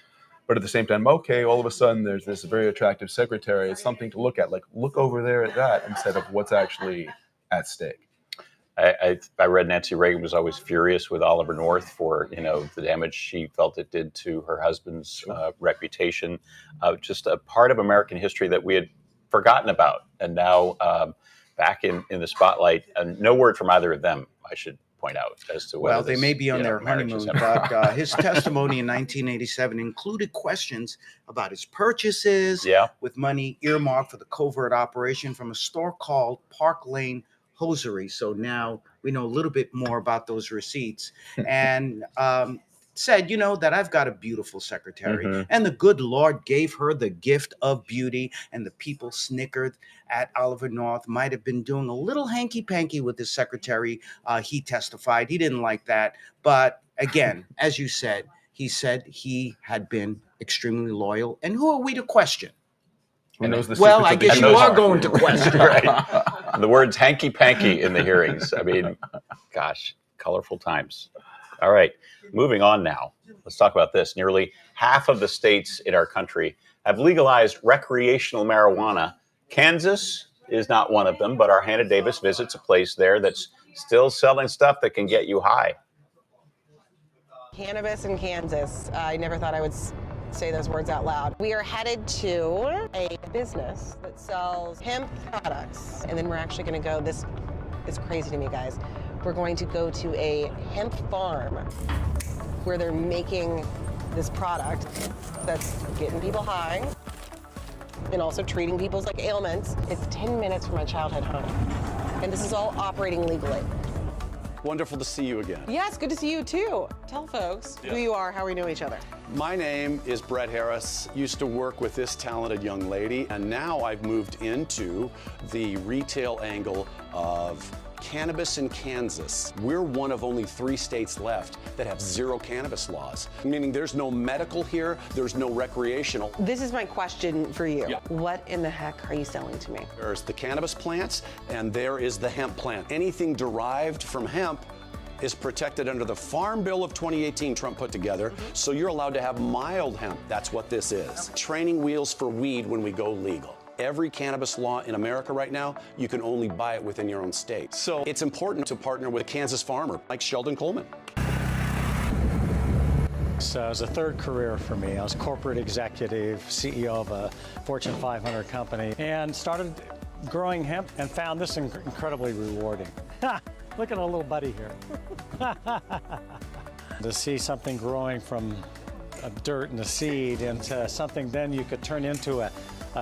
But at the same time, okay, all of a sudden there's this very attractive secretary. It's something to look at. Like, look over there at that instead of what's actually at stake. I read Nancy Reagan was always furious with Oliver North for the damage she felt it did to her husband's reputation. Just a part of American history that we had forgotten about, and now back in the spotlight. And no word from either of them, I should point out, as to whether they may be on their honeymoon, but his testimony in 1987 included questions about his purchases with money earmarked for the covert operation from a store called Park Lane Hosiery. So now we know a little bit more about those receipts, and said, that I've got a beautiful secretary, and the good Lord gave her the gift of beauty, and the people snickered at Oliver North. Might have been doing a little hanky-panky with his secretary. He testified he didn't like that. But again, as you said he had been extremely loyal. And who are we to question? Who knows the Well, I secrets of guess the you are USSR? going to question. Right. The words hanky-panky in the hearings. I mean, gosh, colorful times. All right, moving on now. Let's talk about this. Nearly half of the states in our country have legalized recreational marijuana. Kansas is not one of them, but our Hannah Davis visits a place there that's still selling stuff that can get you high. Cannabis in Kansas. I never thought I would say those words out loud. We are headed to a business that sells hemp products, and then we're actually going to go, this is crazy to me, guys. We're going to go to a hemp farm where they're making this product that's getting people high and also treating people's ailments. It's 10 minutes from my childhood home, and this is all operating legally. Wonderful to see you again. Yes, good to see you too. Tell folks who you are, how we know each other. My name is Brett Harris. Used to work with this talented young lady, and now I've moved into the retail angle of cannabis in Kansas. We're one of only 3 states left that have 0 cannabis laws, meaning there's no medical here, there's no recreational. This is my question for you. Yeah. What in the heck are you selling to me? There's the cannabis plants, and there is the hemp plant. Anything derived from hemp is protected under the Farm Bill of 2018 Trump put together, so you're allowed to have mild hemp. That's what this is. Training wheels for weed when we go legal. Every cannabis law in America right now, you can only buy it within your own state. So it's important to partner with a Kansas farmer like Sheldon Coleman. So it was a third career for me. I was corporate executive, CEO of a Fortune 500 company, and started growing hemp and found this incredibly rewarding. Look at our little buddy here. To see something growing from a dirt and a seed into something then you could turn into a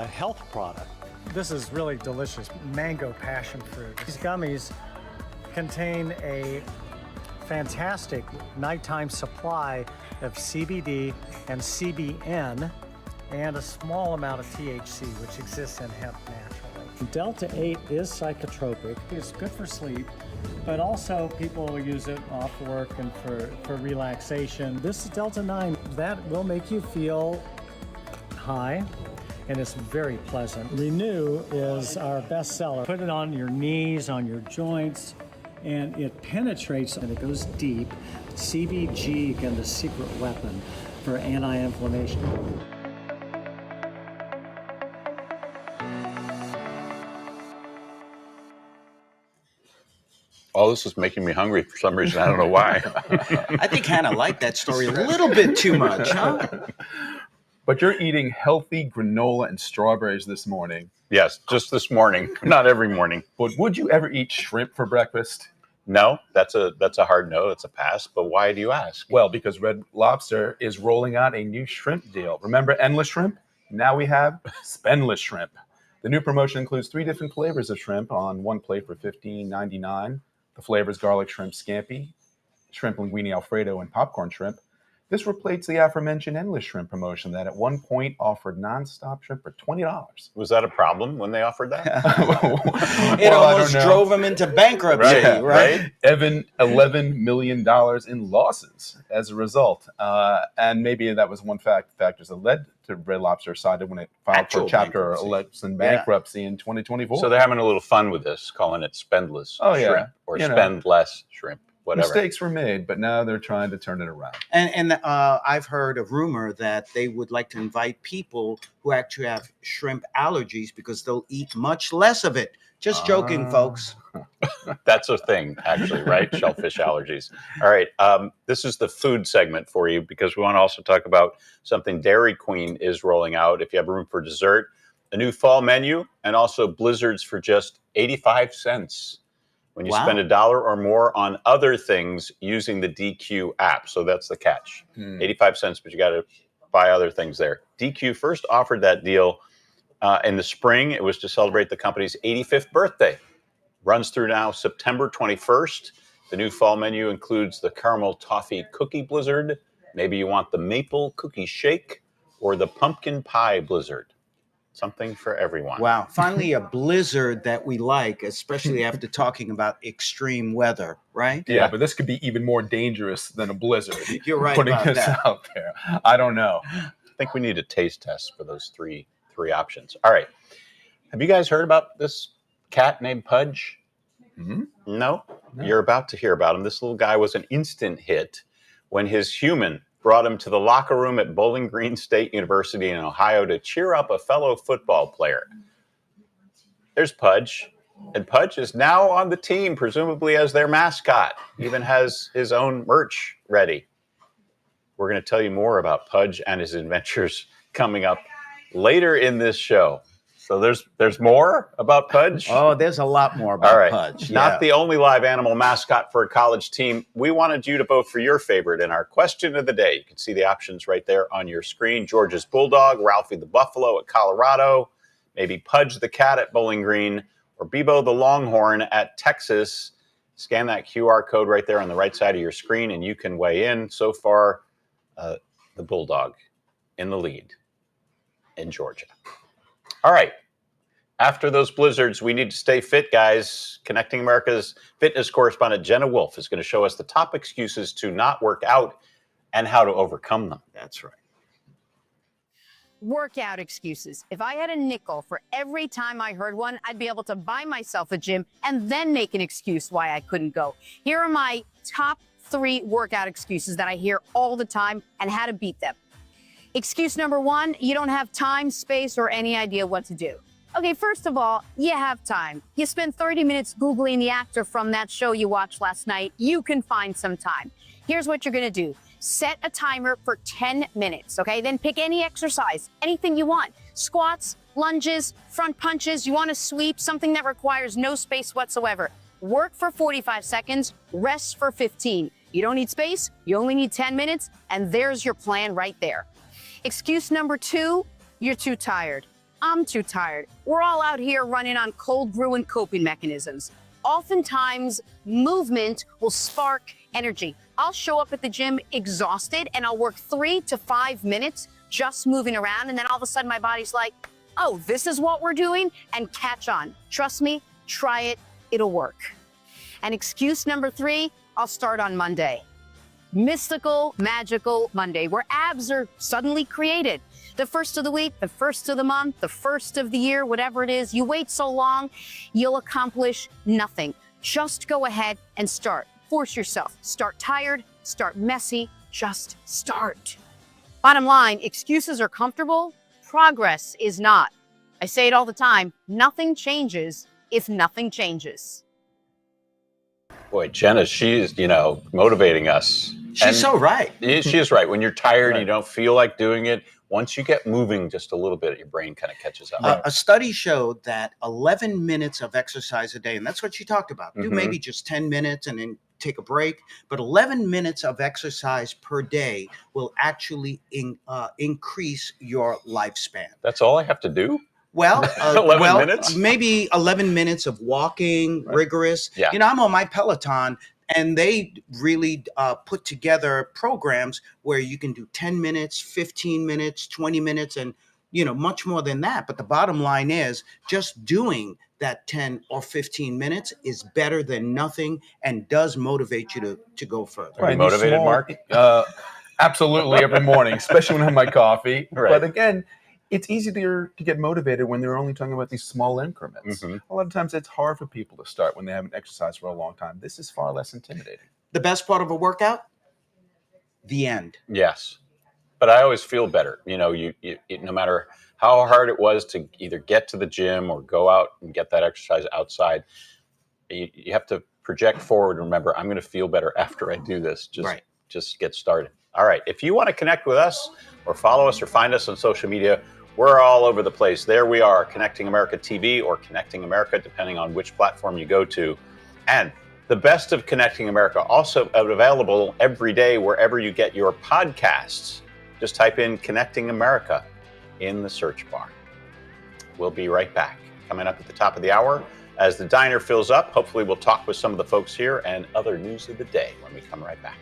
health product. This is really delicious. Mango passion fruit. These gummies contain a fantastic nighttime supply of CBD and CBN and a small amount of THC, which exists in hemp naturally. Delta 8 is psychotropic. It's good for sleep, but also people will use it off work and for relaxation. This is Delta 9. That will make you feel high, and it's very pleasant. Renew is our best seller. Put it on your knees, on your joints, and it penetrates and it goes deep. CBG, again, the secret weapon for anti-inflammation. All this is making me hungry for some reason. I don't know why. I think Hannah liked that story a little bit too much, huh? But you're eating healthy granola and strawberries this morning. Yes, just this morning, not every morning. But would you ever eat shrimp for breakfast? No, that's a hard no. That's a pass. But why do you ask? Well, because Red Lobster is rolling out a new shrimp deal. Remember endless shrimp? Now we have spendless shrimp. The new promotion includes 3 different flavors of shrimp on one plate for $15.99. The flavors garlic shrimp scampi, shrimp linguine alfredo, and popcorn shrimp. This replaces the aforementioned endless shrimp promotion that at one point offered nonstop shrimp for $20. Was that a problem when they offered that? It almost drove him into bankruptcy, right? Evan, $11 million in losses as a result. And maybe that was one factors that led to Red Lobster decided when it filed for Chapter 11 bankruptcy in 2024. So they're having a little fun with this, calling it spendless shrimp or spend less shrimp. Whatever. Mistakes were made, but now they're trying to turn it around. And I've heard a rumor that they would like to invite people who actually have shrimp allergies because they'll eat much less of it. Just joking, folks. That's a thing, actually, right? Shellfish allergies. All right. This is the food segment for you because we want to also talk about something Dairy Queen is rolling out. If you have room for dessert, a new fall menu, and also blizzards for just 85 cents. When you spend $1 or more on other things using the DQ app. So that's the catch. 85 cents, but you got to buy other things there. DQ first offered that deal in the spring. It was to celebrate the company's 85th birthday. Runs through now September 21st. The new fall menu includes the caramel toffee cookie blizzard. Maybe you want the maple cookie shake or the pumpkin pie blizzard. Something for everyone. Wow. Finally, a blizzard that we like, especially after talking about extreme weather, right? Yeah, but this could be even more dangerous than a blizzard. You're right putting about this that. out there. I don't know. I think we need a taste test for those three options. All right. Have you guys heard about this cat named Pudge? Mm-hmm. No? You're about to hear about him. This little guy was an instant hit when his human brought him to the locker room at Bowling Green State University in Ohio to cheer up a fellow football player. There's Pudge. And Pudge is now on the team, presumably as their mascot. Even has his own merch ready. We're going to tell you more about Pudge and his adventures coming up later in this show. So there's more about Pudge? Oh, there's a lot more about Pudge. Not the only live animal mascot for a college team. We wanted you to vote for your favorite in our question of the day. You can see the options right there on your screen. Georgia's Bulldog, Ralphie the Buffalo at Colorado, maybe Pudge the Cat at Bowling Green, or Bebo the Longhorn at Texas. Scan that QR code right there on the right side of your screen, and you can weigh in. So far, the Bulldog in the lead in Georgia. All right. After those blizzards, we need to stay fit, guys. Connecting America's fitness correspondent Jenna Wolf is going to show us the top excuses to not work out and how to overcome them. That's right. Workout excuses. If I had a nickel for every time I heard one, I'd be able to buy myself a gym and then make an excuse why I couldn't go. Here are my top 3 workout excuses that I hear all the time and how to beat them. Excuse number 1, you don't have time, space, or any idea what to do. Okay, first of all, you have time. You spend 30 minutes Googling the actor from that show you watched last night. You can find some time. Here's what you're gonna do. Set a timer for 10 minutes, okay? Then pick any exercise, anything you want. Squats, lunges, front punches, you wanna sweep, something that requires no space whatsoever. Work for 45 seconds, rest for 15. You don't need space, you only need 10 minutes, and there's your plan right there. Excuse number 2, you're too tired. I'm too tired. We're all out here running on cold brew and coping mechanisms. Oftentimes, movement will spark energy. I'll show up at the gym exhausted and I'll work 3 to 5 minutes just moving around. And then all of a sudden my body's like, oh, this is what we're doing, and catch on. Trust me, try it, it'll work. And excuse number 3, I'll start on Monday. Mystical, magical Monday, where abs are suddenly created. The first of the week, the first of the month, the first of the year, whatever it is, you wait so long, you'll accomplish nothing. Just go ahead and start. Force yourself. Start tired, start messy, just start. Bottom line, excuses are comfortable, progress is not. I say it all the time, nothing changes if nothing changes. Boy, Jenna, she's, motivating us. She's so right. She is right. When you're tired, Right. you don't feel like doing it. Once you get moving just a little bit, your brain kind of catches up. A study showed that 11 minutes of exercise a day, and that's what she talked about. Do Mhm. maybe just 10 minutes and then take a break. But 11 minutes of exercise per day will actually increase your lifespan. That's all I have to do? Well, 11 minutes? maybe 11 minutes of walking, Right. rigorous. Yeah. I'm on my Peloton, and they really put together programs where you can do 10 minutes, 15 minutes, 20 minutes, and much more than that. But the bottom line is just doing that 10 or 15 minutes is better than nothing and does motivate you to go further. Are you these motivated, Mark? Absolutely, every morning, especially when I have my coffee. Right. But again, it's easier to get motivated when they're only talking about these small increments. Mhm. A lot of times it's hard for people to start when they haven't exercised for a long time. This is far less intimidating. The best part of a workout? The end. Yes. But I always feel better. You no matter how hard it was to either get to the gym or go out and get that exercise outside, you have to project forward and remember, I'm going to feel better after I do this. Right. Just get started. All right. If you want to connect with us or follow us or find us on social media, we're all over the place. There we are, Connecting America TV or Connecting America, depending on which platform you go to. And the best of Connecting America, also available every day wherever you get your podcasts. Just type in Connecting America in the search bar. We'll be right back. Coming up at the top of the hour, as the diner fills up, hopefully we'll talk with some of the folks here and other news of the day when we come right back.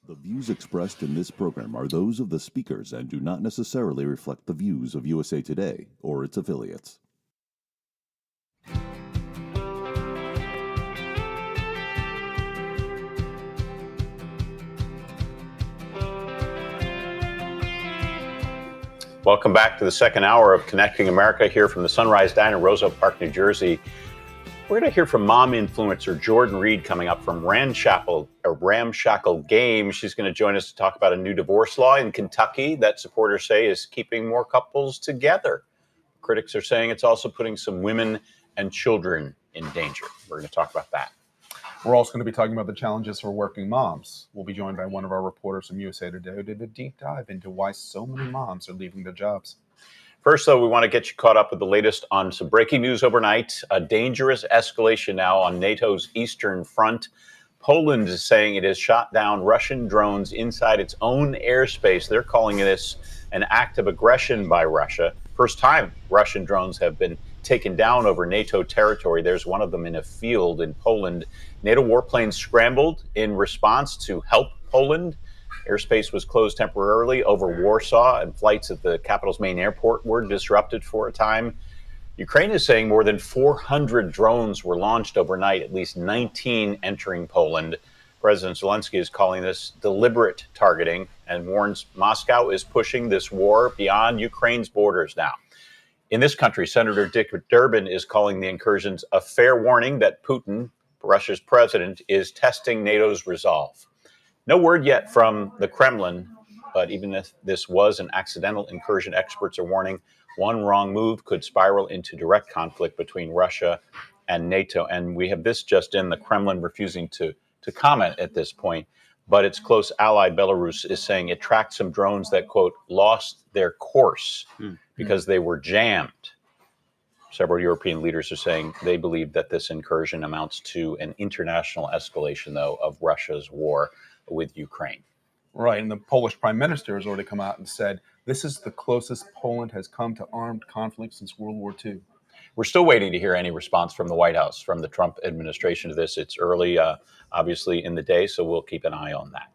The views expressed in this program are those of the speakers and do not necessarily reflect the views of USA Today or its affiliates. Welcome back to the second hour of Connecting America here from the Sunrise Diner, Rosa Park, New Jersey. We're going to hear from mom influencer Jordan Reed coming up from Ramshackle Game. She's going to join us to talk about a new divorce law in Kentucky that supporters say is keeping more couples together. Critics are saying it's also putting some women and children in danger. We're going to talk about that. We're also going to be talking about the challenges for working moms. We'll be joined by one of our reporters from USA Today who did a deep dive into why so many moms are leaving their jobs. First, though, we want to get you caught up with the latest on some breaking news overnight. A dangerous escalation now on NATO's eastern front. Poland is saying it has shot down Russian drones inside its own airspace. They're calling this an act of aggression by Russia. First time Russian drones have been taken down over NATO territory. There's one of them in a field in Poland. NATO warplanes scrambled in response to help Poland. Airspace was closed temporarily over Warsaw, and flights at the capital's main airport were disrupted for a time. Ukraine is saying more than 400 drones were launched overnight, at least 19 entering Poland. President Zelensky is calling this deliberate targeting and warns Moscow is pushing this war beyond Ukraine's borders now. In this country, Senator Dick Durbin is calling the incursions a fair warning that Putin, Russia's president, is testing NATO's resolve. No word yet from the Kremlin, but even if this was an accidental incursion, experts are warning one wrong move could spiral into direct conflict between Russia and NATO. And we have this just in, the Kremlin refusing to comment at this point, but its close ally Belarus is saying it tracked some drones that, quote, lost their course because they were jammed. Several European leaders are saying they believe that this incursion amounts to an international escalation, though, of Russia's war with Ukraine. Right, and the Polish prime minister has already come out and said this is the closest Poland has come to armed conflict since World War II. We're still waiting to hear any response from the White House, from the Trump administration to this. It's early, obviously, in the day, so we'll keep an eye on that.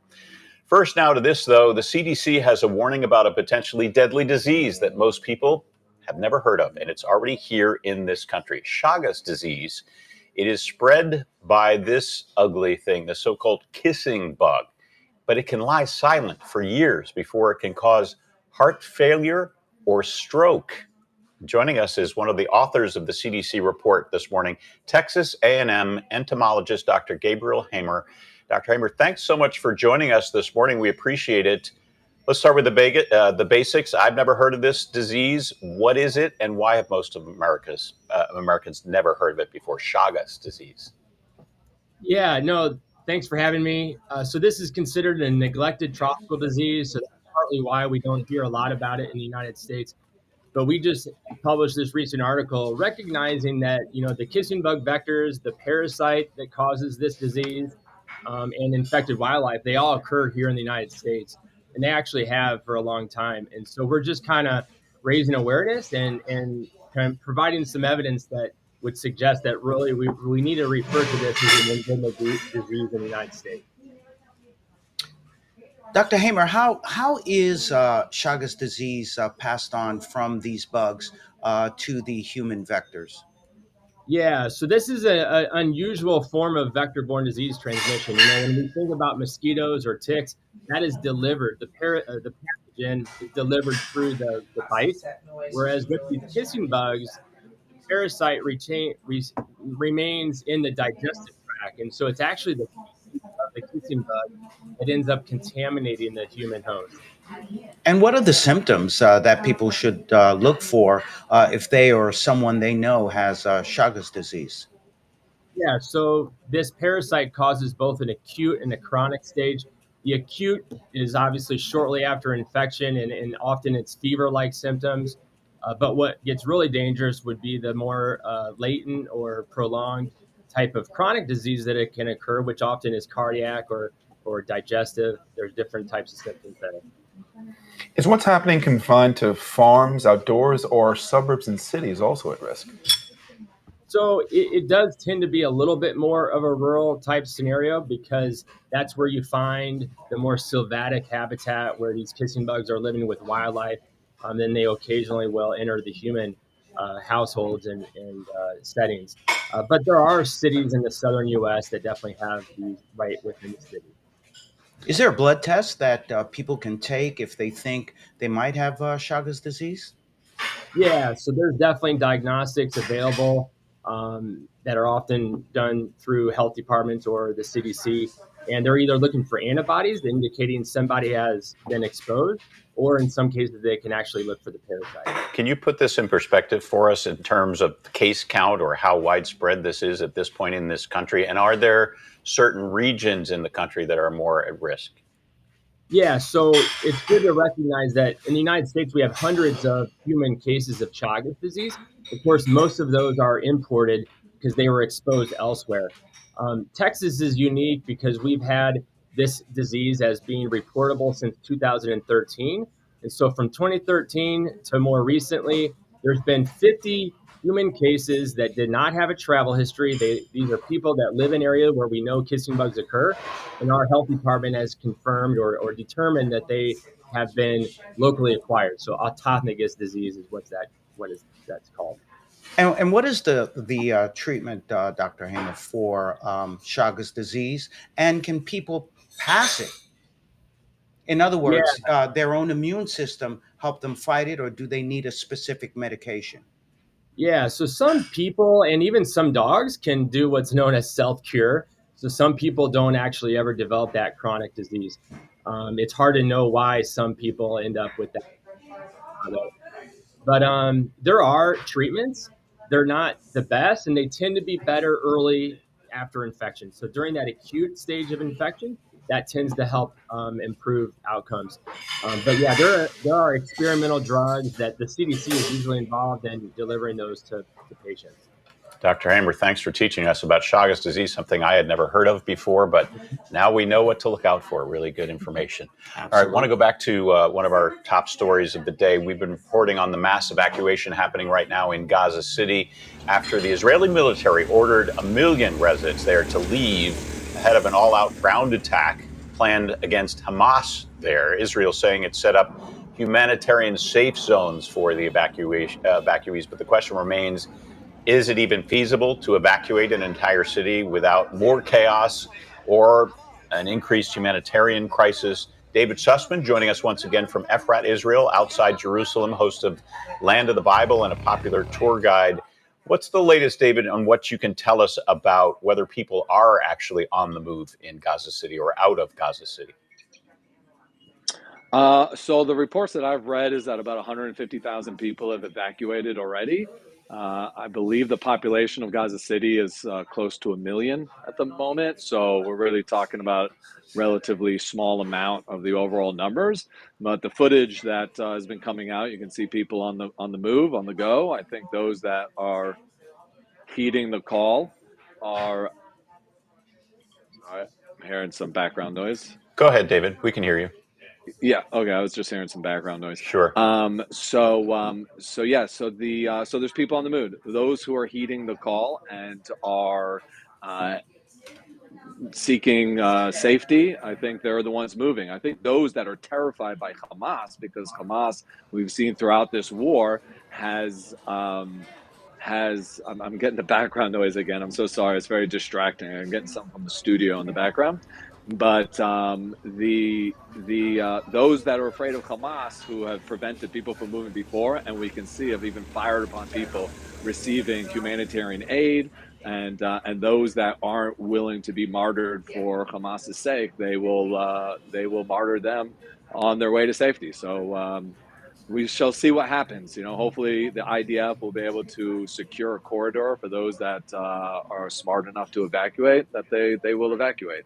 First, now to this, though. The CDC has a warning about a potentially deadly disease that most people have never heard of, and it's already here in this country. Chagas disease. It is spread by this ugly thing, the so-called kissing bug, but it can lie silent for years before it can cause heart failure or stroke. Joining us is one of the authors of the CDC report this morning, Texas A&M entomologist Dr. Gabriel Hamer. Dr. Hamer, thanks so much for joining us this morning. We appreciate it. Let's start with the basics. I've never heard of this disease. What is it, and why have most of Americans never heard of it before? Chagas disease. Yeah, no, thanks for having me. So this is considered a neglected tropical disease, so that's partly why we don't hear a lot about it in the United States. But we just published this recent article recognizing that, the kissing bug vectors, the parasite that causes this disease, and infected wildlife, they all occur here in the United States. And they actually have for a long time. And so we're just kind of raising awareness and kind of providing some evidence that would suggest that really we need to refer to this as an endemic disease in the United States. Dr. Hamer, how is Chagas disease passed on from these bugs to the human vectors? Yeah, so this is an unusual form of vector-borne disease transmission. When we think about mosquitoes or ticks, that is delivered. The pathogen is delivered through the bite, whereas with these kissing bugs, the parasite remains in the digestive tract, and so it's actually the kissing bug that ends up contaminating the human host. And what are the symptoms that people should look for if they or someone they know has Chagas disease? Yeah, so this parasite causes both an acute and a chronic stage. The acute is obviously shortly after infection, and often it's fever-like symptoms. But what gets really dangerous would be the more latent or prolonged type of chronic disease that it can occur, which often is cardiac or digestive. There's different types of symptoms that. Is what's happening confined to farms, outdoors, or suburbs and cities also at risk? So it does tend to be a little bit more of a rural type scenario because that's where you find the more sylvatic habitat where these kissing bugs are living with wildlife. Then they occasionally will enter the human households and settings. But there are cities in the southern U.S. that definitely have these right within the city. Is there a blood test that people can take if they think they might have Chagas disease? Yeah, so there's definitely diagnostics available that are often done through health departments or the CDC, and they're either looking for antibodies indicating somebody has been exposed, or in some cases they can actually look for the parasite. Can you put this in perspective for us in terms of case count or how widespread this is at this point in this country? And are there certain regions in the country that are more at risk? Yeah, so it's good to recognize that in the United States, we have hundreds of human cases of Chagas disease. Of course, most of those are imported because they were exposed elsewhere. Texas is unique because we've had this disease as being reportable since 2013. And so from 2013 to more recently, there's been 50 human cases that did not have a travel history. These are people that live in areas where we know kissing bugs occur, and our health department has confirmed or determined that they have been locally acquired. So autophagous disease is what that's called. And what is the treatment, Dr. Hamer, for Chagas disease? And can people pass it? In other Yeah, words, their own immune system help them fight it, or do they need a specific medication? yeah. So some people and even some dogs can do what's known as self-cure. So some people don't actually ever develop that chronic disease. It's hard to know why some people end up with that. But there are treatments. They're not the best, and they tend to be better early after infection. So during that acute stage of infection, that tends to help improve outcomes. But yeah, there are experimental drugs that the CDC is usually involved in delivering those to patients. Dr. Hamer, thanks for teaching us about Chagas disease, something I had never heard of before, but now we know what to look out for. Really good information. Absolutely. All right, I want to go back to one of our top stories of the day. We've been reporting on the mass evacuation happening right now in Gaza City after the Israeli military ordered 1 million residents there to leave ahead of an all-out ground attack planned against Hamas there. Israel saying it set up humanitarian safe zones for the evacuees, but the question remains, is it even feasible to evacuate an entire city without more chaos or an increased humanitarian crisis? David Sussman joining us once again from Efrat, Israel, outside Jerusalem, host of Land of the Bible and a popular tour guide. What's the latest, David, on what you can tell us about whether people are actually on the move in Gaza City or out of Gaza City? So the reports that I've read is that about 150,000 people have evacuated already. I believe the population of Gaza City is close to 1 million at the moment. So we're really talking about relatively small amount of the overall numbers. But the footage that has been coming out, you can see people on the move, on the go. I think those that are heeding the call are. Sorry, I'm hearing some background noise. Go ahead, David. We can hear you. Yeah. Okay. I was just hearing some background noise. Sure. So yeah. So there's people on the move. Those who are heeding the call and are seeking safety, I think they're the ones moving. I think those that are terrified by Hamas, because Hamas, we've seen throughout this war, has. I'm getting the background noise again. I'm so sorry. It's very distracting. I'm getting something from the studio in the background. But those that are afraid of Hamas, who have prevented people from moving before, and we can see have even fired upon people receiving humanitarian aid, and those that aren't willing to be martyred for Hamas's sake, they will martyr them on their way to safety. So we shall see what happens. Hopefully the IDF will be able to secure a corridor for those that are smart enough to evacuate, that they will evacuate.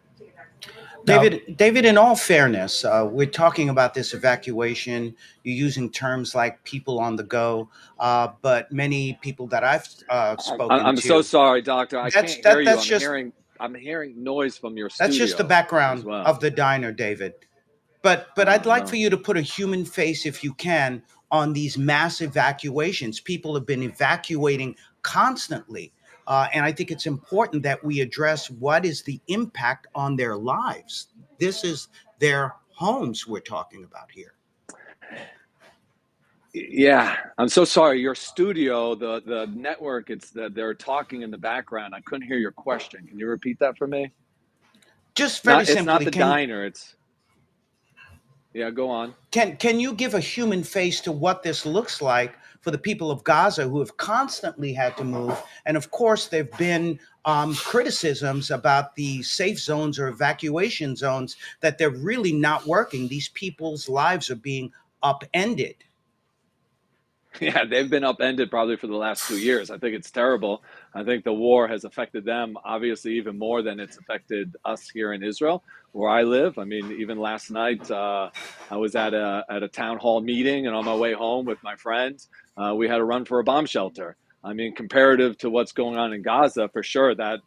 David, in all fairness, we're talking about this evacuation. You're using terms like people on the go, but many people that I've spoken to. I'm so sorry, Doctor. I can't hear you. I'm hearing noise from your studio. That's just the background of the diner, David. But I'd like for you to put a human face, if you can, on these mass evacuations. People have been evacuating constantly. And I think it's important that we address what is the impact on their lives. This is their homes we're talking about here. Yeah, I'm so sorry. Your studio, the network, it's that they're talking in the background. I couldn't hear your question. Can you repeat that for me? Just very It's not simply, the diner. It's yeah. Go on. can you give a human face to what this looks like for the people of Gaza who have constantly had to move? And of course, there have been criticisms about the safe zones or evacuation zones, that they're really not working. These people's lives are being upended. Yeah, they've been upended probably for the last 2 years. I think it's terrible. I think the war has affected them obviously even more than it's affected us here in Israel, where I live. I mean, even last night, I was at a town hall meeting, and on my way home with my friends, we had to run for a bomb shelter. I mean, comparative to what's going on in Gaza, for sure, that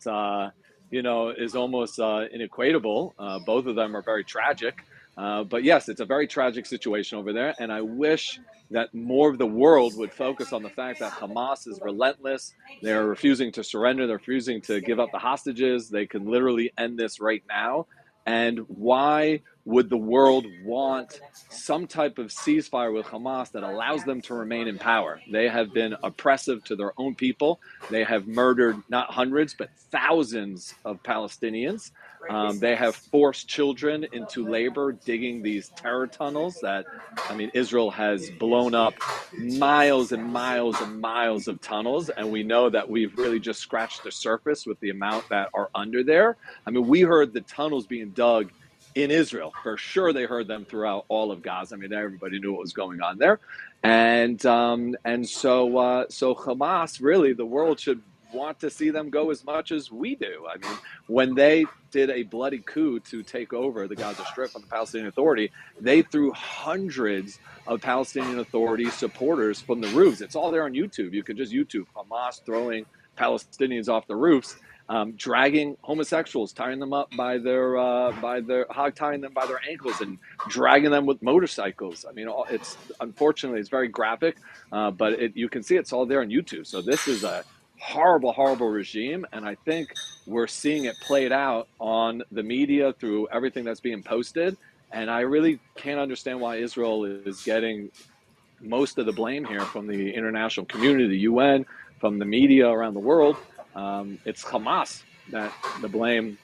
is almost inequatable. Both of them are very tragic. But yes, it's a very tragic situation over there, and I wish that more of the world would focus on the fact that Hamas is relentless. They're refusing to surrender. They're refusing to give up the hostages. They can literally end this right now. And why would the world want some type of ceasefire with Hamas that allows them to remain in power? They have been oppressive to their own people. They have murdered not hundreds, but thousands of Palestinians. They have forced children into labor digging these terror tunnels that, I mean, Israel has blown up miles and miles and miles of tunnels. And we know that we've really just scratched the surface with the amount that are under there. I mean, we heard the tunnels being dug in Israel. For sure, they heard them throughout all of Gaza. I mean, everybody knew what was going on there. And so Hamas, really, the world should want to see them go as much as we do. I mean, when they did a bloody coup to take over the Gaza Strip from the Palestinian Authority, they threw hundreds of Palestinian Authority supporters from the roofs. It's all there on YouTube. You can just YouTube Hamas throwing Palestinians off the roofs, dragging homosexuals, tying them up by their hog tying them by their ankles and dragging them with motorcycles. I mean, it's unfortunately it's very graphic, but you can see it's all there on YouTube. So this is a horrible, horrible regime, and I think we're seeing it played out on the media through everything that's being posted. And I really can't understand why Israel is getting most of the blame here from the international community, the UN, from the media around the world. It's Hamas that the blame,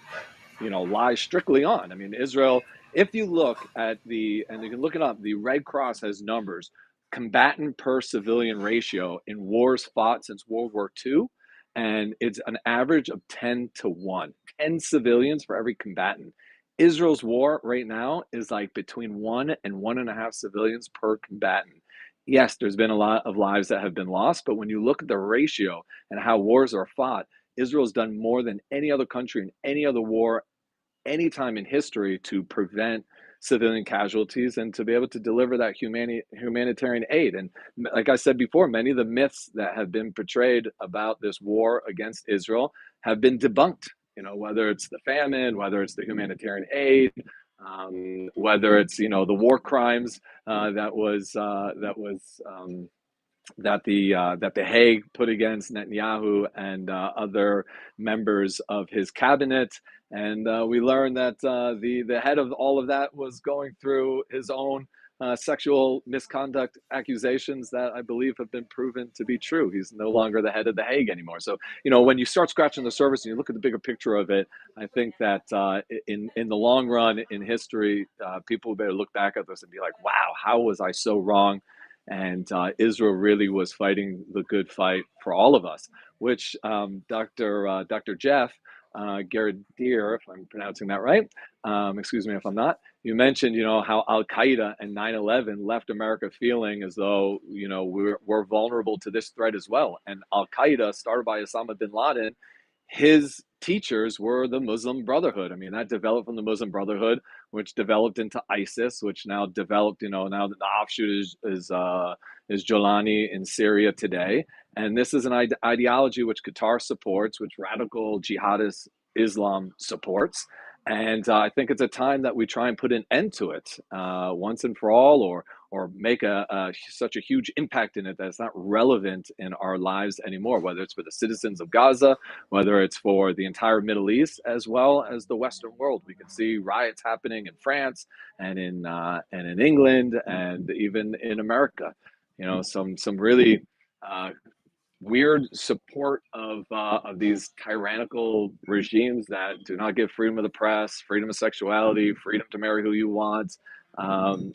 lies strictly on. I mean, Israel, if you look at and you can look it up, the Red Cross has numbers, combatant per civilian ratio in wars fought since World War II, and it's an average of 10 to 1, 10 civilians for every combatant. Israel's war right now is like between 1 and 1.5 civilians per combatant. Yes, there's been a lot of lives that have been lost, but when you look at the ratio and how wars are fought, Israel's done more than any other country in any other war, any time in history, to prevent civilian casualties and to be able to deliver that humanitarian aid. And like I said before, many of the myths that have been portrayed about this war against Israel have been debunked. Whether it's the famine, whether it's the humanitarian aid, whether it's the war crimes that the Hague put against Netanyahu and other members of his cabinet. And we learned that the head of all of that was going through his own sexual misconduct accusations that I believe have been proven to be true. He's no longer the head of the Hague anymore. So, when you start scratching the surface and you look at the bigger picture of it, I think that in the long run in history, people better look back at this and be like, wow, how was I so wrong? And Israel really was fighting the good fight for all of us, which Dr. Jeff Garadier, if I'm pronouncing that right, excuse me if I'm not, you mentioned, how Al-Qaeda and 9/11 left America feeling as though, we're vulnerable to this threat as well. And Al-Qaeda, started by Osama bin Laden, his teachers were the Muslim Brotherhood. I mean, that developed from the Muslim Brotherhood, which developed into ISIS, which now developed, now the offshoot is Jolani in Syria today. And this is an ideology which Qatar supports, which radical jihadist Islam supports. And I think it's a time that we try and put an end to it once and for all, or make such a huge impact in it that it's not relevant in our lives anymore. Whether it's for the citizens of Gaza, whether it's for the entire Middle East, as well as the Western world. We can see riots happening in France and in England and even in America. You know, some really weird support of these tyrannical regimes that do not give freedom of the press, freedom of sexuality, freedom to marry who you want.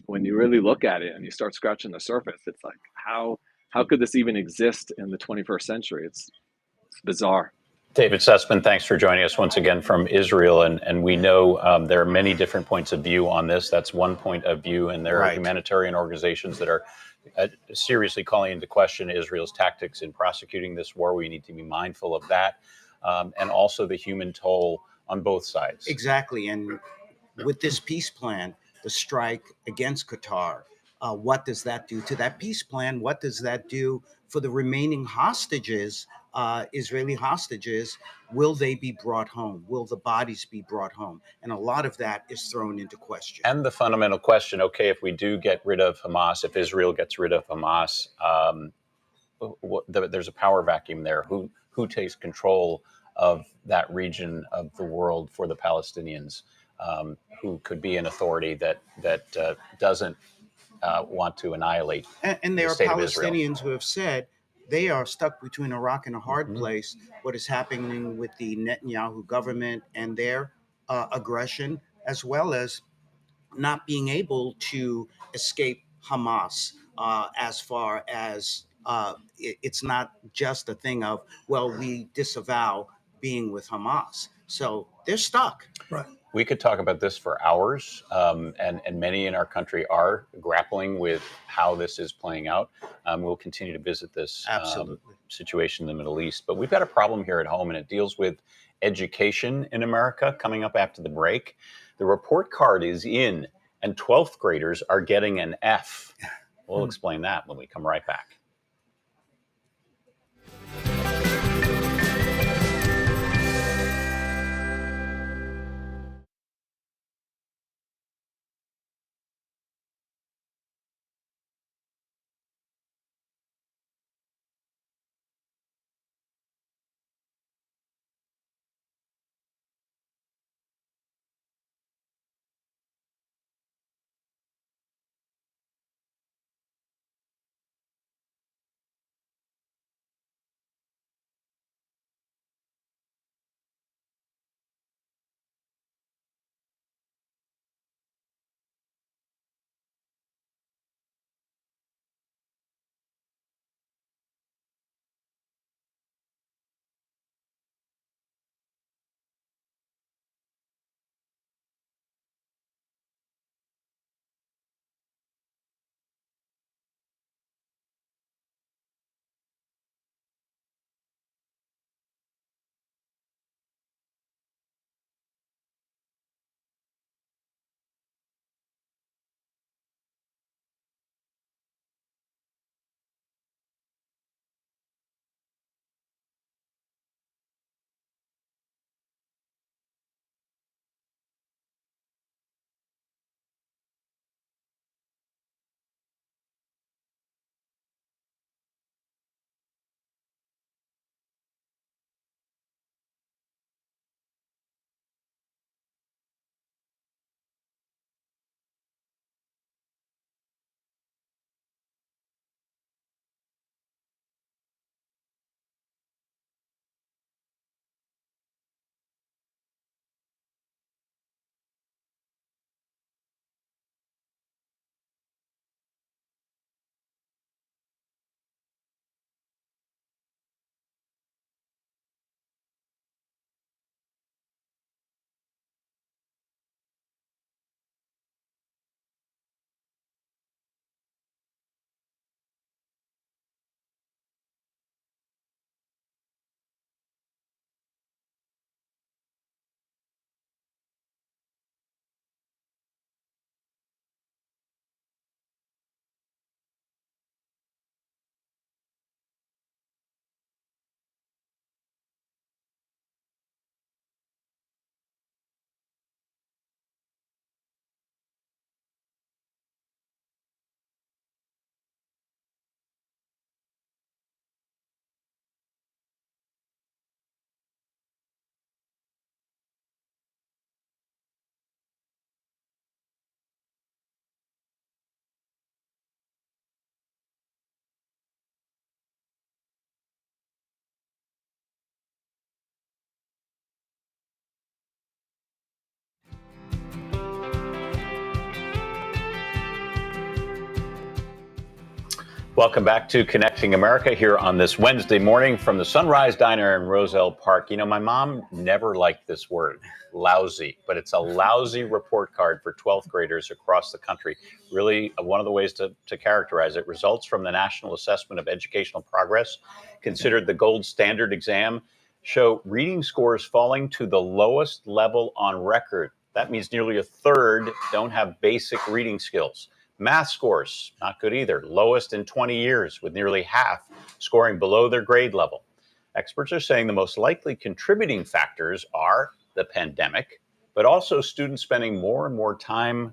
When you really look at it and you start scratching the surface, it's like, how could this even exist in the 21st century? It's bizarre. David Sussman, thanks for joining us once again from Israel. And we know there are many different points of view on this. That's one point of view. And there are humanitarian organizations that are seriously calling into question Israel's tactics in prosecuting this war. We need to be mindful of that. And also the human toll on both sides. Exactly. And with this peace plan, the strike against Qatar, what does that do to that peace plan? What does that do for the remaining hostages, Israeli hostages? Will they be brought home? Will the bodies be brought home? And a lot of that is thrown into question. And the fundamental question, okay, if we do get rid of Hamas, if Israel gets rid of Hamas, there's a power vacuum there. Who takes control of that region of the world for the Palestinians? Who could be an authority that doesn't want to annihilate and there the are state of Israel? Palestinians who have said they are stuck between a rock and a hard place. What is happening with the Netanyahu government and their aggression, as well as not being able to escape Hamas, as far as it's not just a thing of, well, we disavow being with Hamas. So they're stuck. Right. We could talk about this for hours, and many in our country are grappling with how this is playing out. We'll continue to visit this situation in the Middle East. But we've got a problem here at home, and it deals with education in America. Coming up after the break, the report card is in, and 12th graders are getting an F. We'll explain that when we come right back. Welcome back to Connecting America here on this Wednesday morning from the Sunrise Diner in Roselle Park. You know, my mom never liked this word, lousy, but it's a lousy report card for 12th graders across the country. Really, one of the ways to characterize it, results from the National Assessment of Educational Progress, considered the gold standard exam, show reading scores falling to the lowest level on record. That means nearly a third don't have basic reading skills. Math scores, not good either. Lowest in 20 years, with nearly half scoring below their grade level. Experts are saying the most likely contributing factors are the pandemic, but also students spending more and more time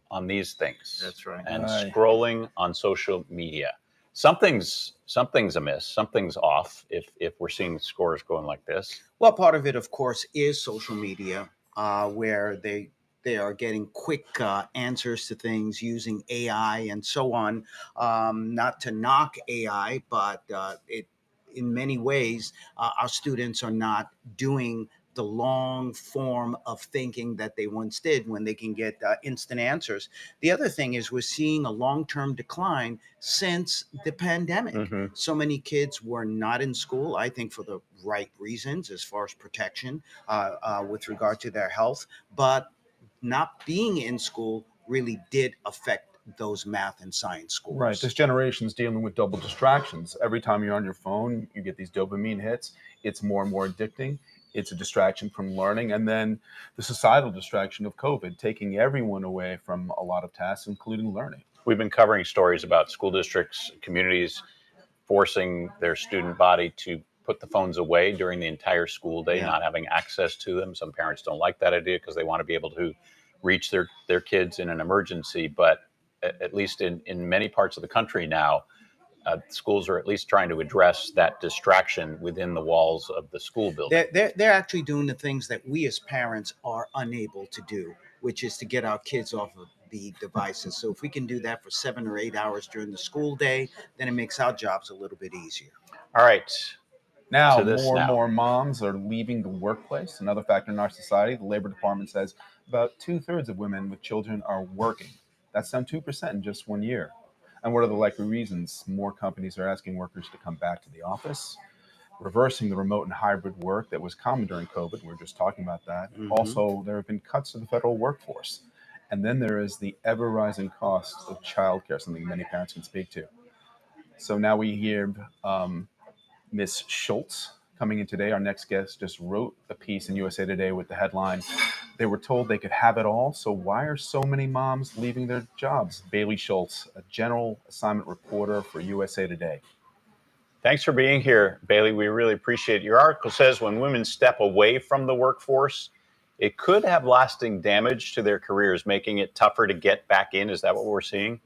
on these things. That's right. And scrolling on social media. Something's amiss. Something's off if we're seeing scores going like this. Well, part of it, of course, is social media, where they are getting quick answers to things using AI and so on. Not to knock AI, but in many ways, our students are not doing the long form of thinking that they once did when they can get instant answers. The other thing is we're seeing a long-term decline since the pandemic. So many kids were not in school, I think for the right reasons as far as protection with regard to their health, but not being in school really did affect those math and science scores. Right. This generation's dealing with double distractions. Every time you're on your phone, you get these dopamine hits. It's more and more addicting. It's a distraction from learning. And then the societal distraction of COVID, taking everyone away from a lot of tasks, including learning. We've been covering stories about school districts, communities forcing their student body to put the phones away during the entire school day, not having access to them. Some parents don't like that idea because they want to be able to reach their kids in an emergency. But at least in many parts of the country now, schools are at least trying to address that distraction within the walls of the school building. They're actually doing the things that we as parents are unable to do, which is to get our kids off of the devices. So if we can do that for 7 or 8 hours during the school day, then it makes our jobs a little bit easier. All right. Now, more and more moms are leaving the workplace. Another factor in our society, the Labor Department says about 2/3 of women with children are working. That's down 2% in just 1 year. And what are the likely reasons? More companies are asking workers to come back to the office, reversing the remote and hybrid work that was common during COVID. We were just talking about that. Also, there have been cuts to the federal workforce. And then there is the ever-rising cost of childcare, something many parents can speak to. So now we hear Ms. Schultz coming in today. Our next guest just wrote a piece in USA Today with the headline, "They were told they could have it all, so why are so many moms leaving their jobs?" Bailey Schultz, a general assignment reporter for USA Today. Thanks for being here, Bailey. We really appreciate it. Your article says when women step away from the workforce, it could have lasting damage to their careers, making it tougher to get back in. Is that what we're seeing?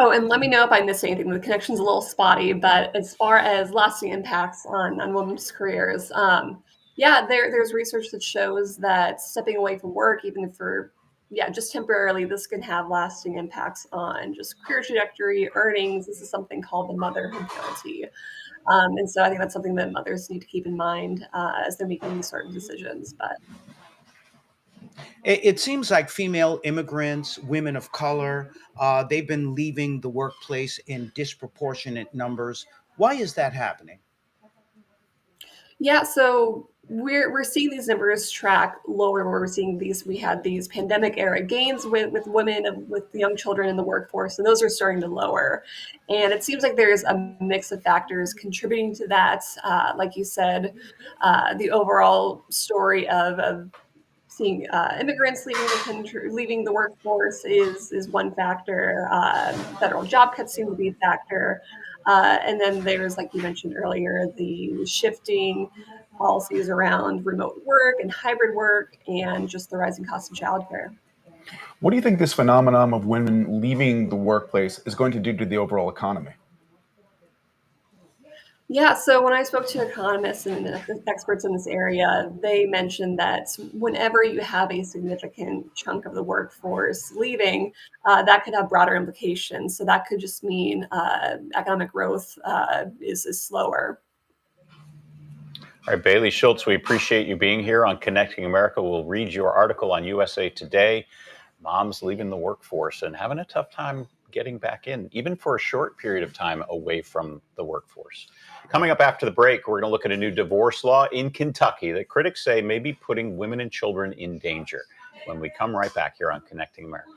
Oh, and let me know if I missed anything. The connection's a little spotty, but as far as lasting impacts on women's careers, there's research that shows that stepping away from work, even for just temporarily, this can have lasting impacts on just career trajectory, earnings. This is something called the motherhood penalty. And so I think that's something that mothers need to keep in mind as they're making these certain decisions. But it seems like female immigrants, women of color, they've been leaving the workplace in disproportionate numbers. Why is that happening? Yeah, so we're seeing these numbers track lower. Where we're seeing we had these pandemic era gains with women with young children in the workforce, and those are starting to lower. And it seems like there's a mix of factors contributing to that. Like you said, the overall story of seeing immigrants leaving the country, leaving the workforce is one factor. Federal job cuts seem to be a factor. And then there's, like you mentioned earlier, the shifting policies around remote work and hybrid work and just the rising cost of childcare. What do you think this phenomenon of women leaving the workplace is going to do to the overall economy? Yeah, so when I spoke to economists and experts in this area, they mentioned that whenever you have a significant chunk of the workforce leaving, that could have broader implications. So that could just mean economic growth is slower. All right, Bailey Schultz, we appreciate you being here on Connecting America. We'll read your article on USA Today. moms leaving the workforce and having a tough time getting back in, even for a short period of time away from the workforce. Coming up after the break, we're going to look at a new divorce law in Kentucky that critics say may be putting women and children in danger. When we come right back here on Connecting America.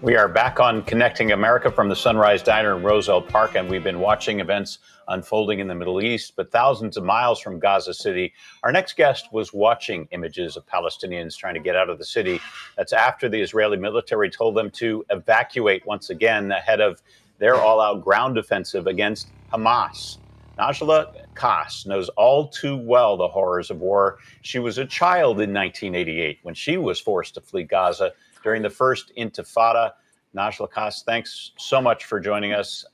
We are back on Connecting America from the Sunrise Diner in Roselle Park, and we've been watching events unfolding in the Middle East, but thousands of miles from Gaza City. Our next guest was watching images of Palestinians trying to get out of the city. That's after the Israeli military told them to evacuate once again ahead of their all-out ground offensive against Hamas. Najla Kass knows all too well the horrors of war. She was a child in 1988 when she was forced to flee Gaza during the first Intifada. Najla Kass, thanks so much for joining us.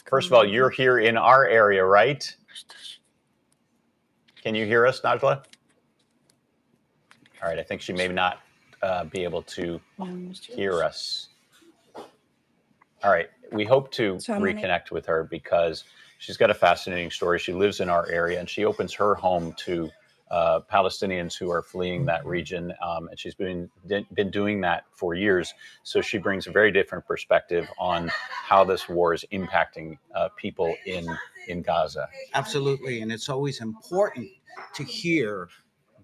First of all, you're here in our area, right? Can you hear us, Najla? All right, I think she may not be able to hear us. All right, we hope to reconnect with her because she's got a fascinating story. She lives in our area and she opens her home to Palestinians who are fleeing that region, and she's been doing that for years. So she brings a very different perspective on how this war is impacting people in Gaza. Absolutely, and it's always important to hear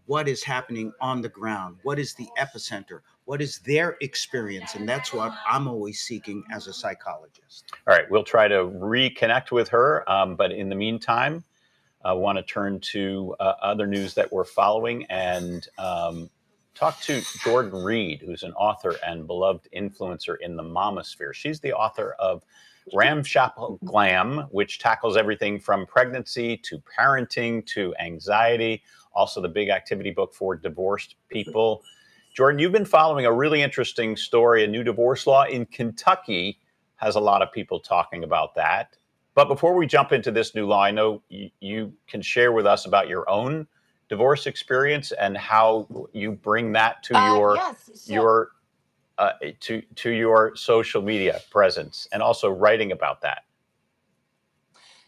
what is happening on the ground, what is the epicenter, what is their experience, and that's what I'm always seeking as a psychologist. All right, we'll try to reconnect with her, but in the meantime, I want to turn to other news that we're following and talk to Jordan Reed, who's an author and beloved influencer in the mamasphere. She's the author of Ramshackle Glam, which tackles everything from pregnancy to parenting to anxiety, also the big activity book for divorced people. Jordan, you've been following a really interesting story. A new divorce law in Kentucky has a lot of people talking about that. But before we jump into this new law, I know you can share with us about your own divorce experience and how you bring that to to your social media presence, and also writing about that.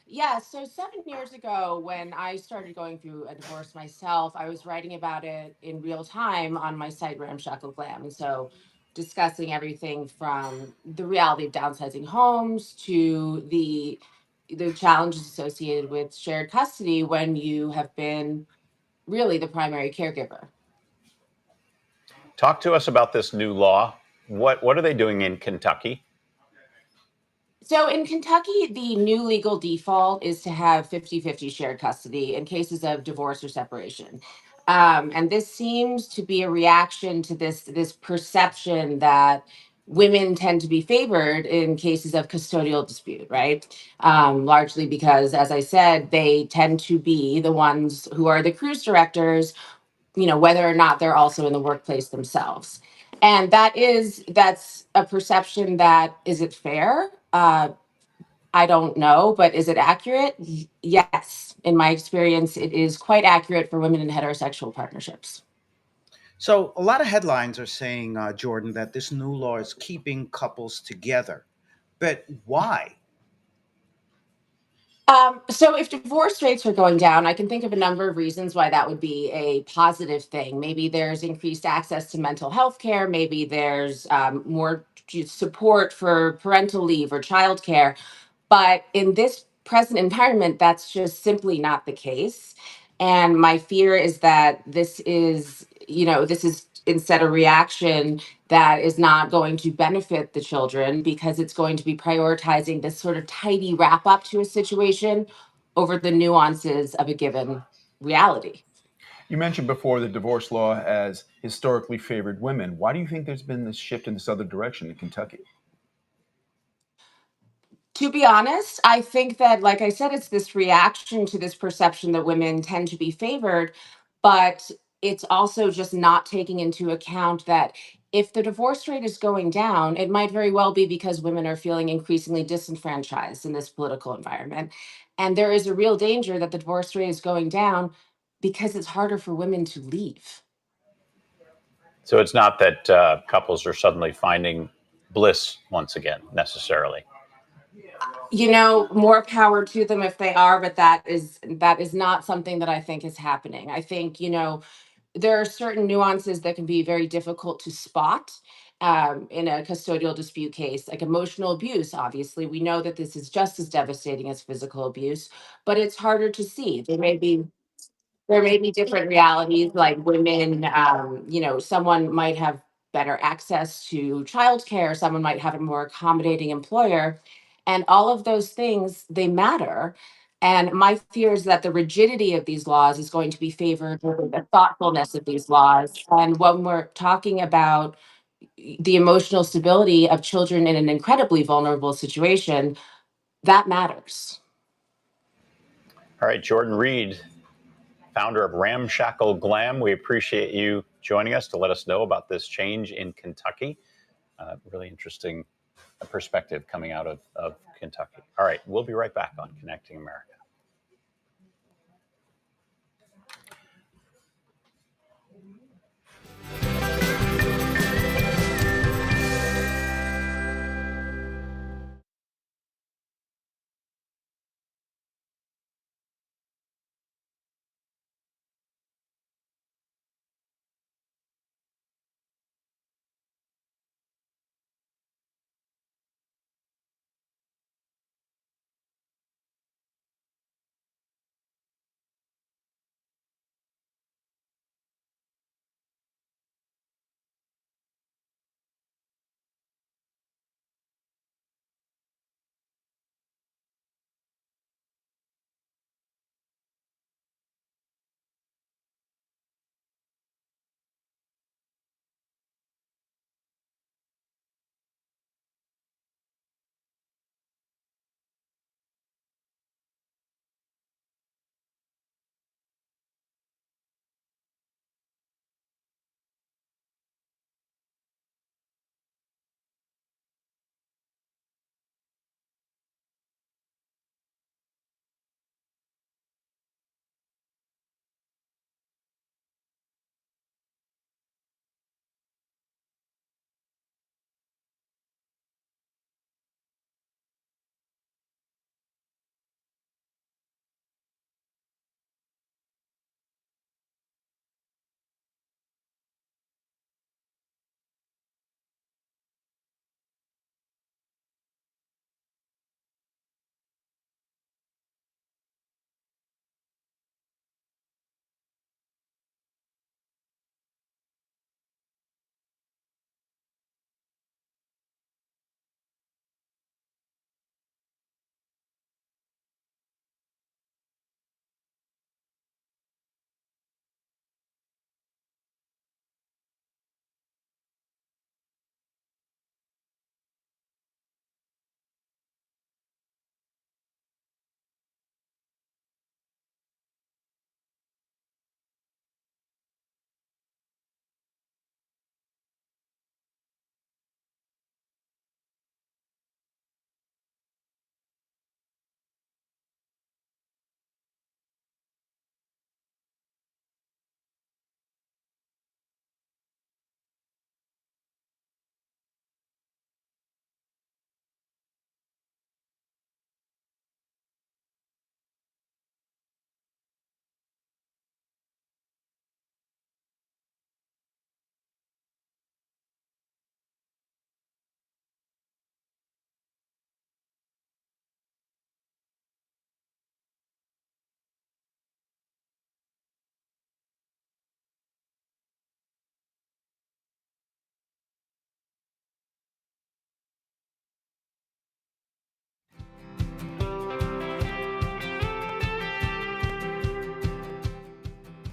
Yeah, so 7 years ago, when I started going through a divorce myself, I was writing about it in real time on my site, Ramshackle Glam. And so discussing everything from the reality of downsizing homes to the challenges associated with shared custody when you have been really the primary caregiver. Talk to us about this new law. What are they doing in Kentucky? So in Kentucky, the new legal default is to have 50-50 shared custody in cases of divorce or separation. And this seems to be a reaction to this perception that women tend to be favored in cases of custodial dispute, right? Largely because, as I said, they tend to be the ones who are the cruise directors, whether or not they're also in the workplace themselves. And that's a perception that, is it fair? I don't know, but is it accurate? Yes. In my experience, it is quite accurate for women in heterosexual partnerships. So a lot of headlines are saying, Jordan, that this new law is keeping couples together. But why? So if divorce rates are going down, I can think of a number of reasons why that would be a positive thing. Maybe there's increased access to mental health care. Maybe there's more support for parental leave or childcare. But in this present environment, that's just simply not the case. And my fear is that this is instead a reaction that is not going to benefit the children because it's going to be prioritizing this sort of tidy wrap up to a situation over the nuances of a given reality. You mentioned before the divorce law has historically favored women. Why do you think there's been this shift in this other direction in Kentucky? To be honest, I think that, like I said, it's this reaction to this perception that women tend to be favored, but it's also just not taking into account that if the divorce rate is going down, it might very well be because women are feeling increasingly disenfranchised in this political environment. And there is a real danger that the divorce rate is going down because it's harder for women to leave. So it's not that couples are suddenly finding bliss once again, necessarily. More power to them if they are, but that is not something that I think is happening. I think, there are certain nuances that can be very difficult to spot in a custodial dispute case, like emotional abuse. Obviously, we know that this is just as devastating as physical abuse, but it's harder to see. There may be different realities, like women, someone might have better access to childcare, someone might have a more accommodating employer, and all of those things, they matter. And my fear is that the rigidity of these laws is going to be favored over the thoughtfulness of these laws. And when we're talking about the emotional stability of children in an incredibly vulnerable situation, that matters. All right, Jordan Reed, founder of Ramshackle Glam. We appreciate you joining us to let us know about this change in Kentucky. Really interesting perspective coming out of Kentucky. All right, we'll be right back on Connecting America.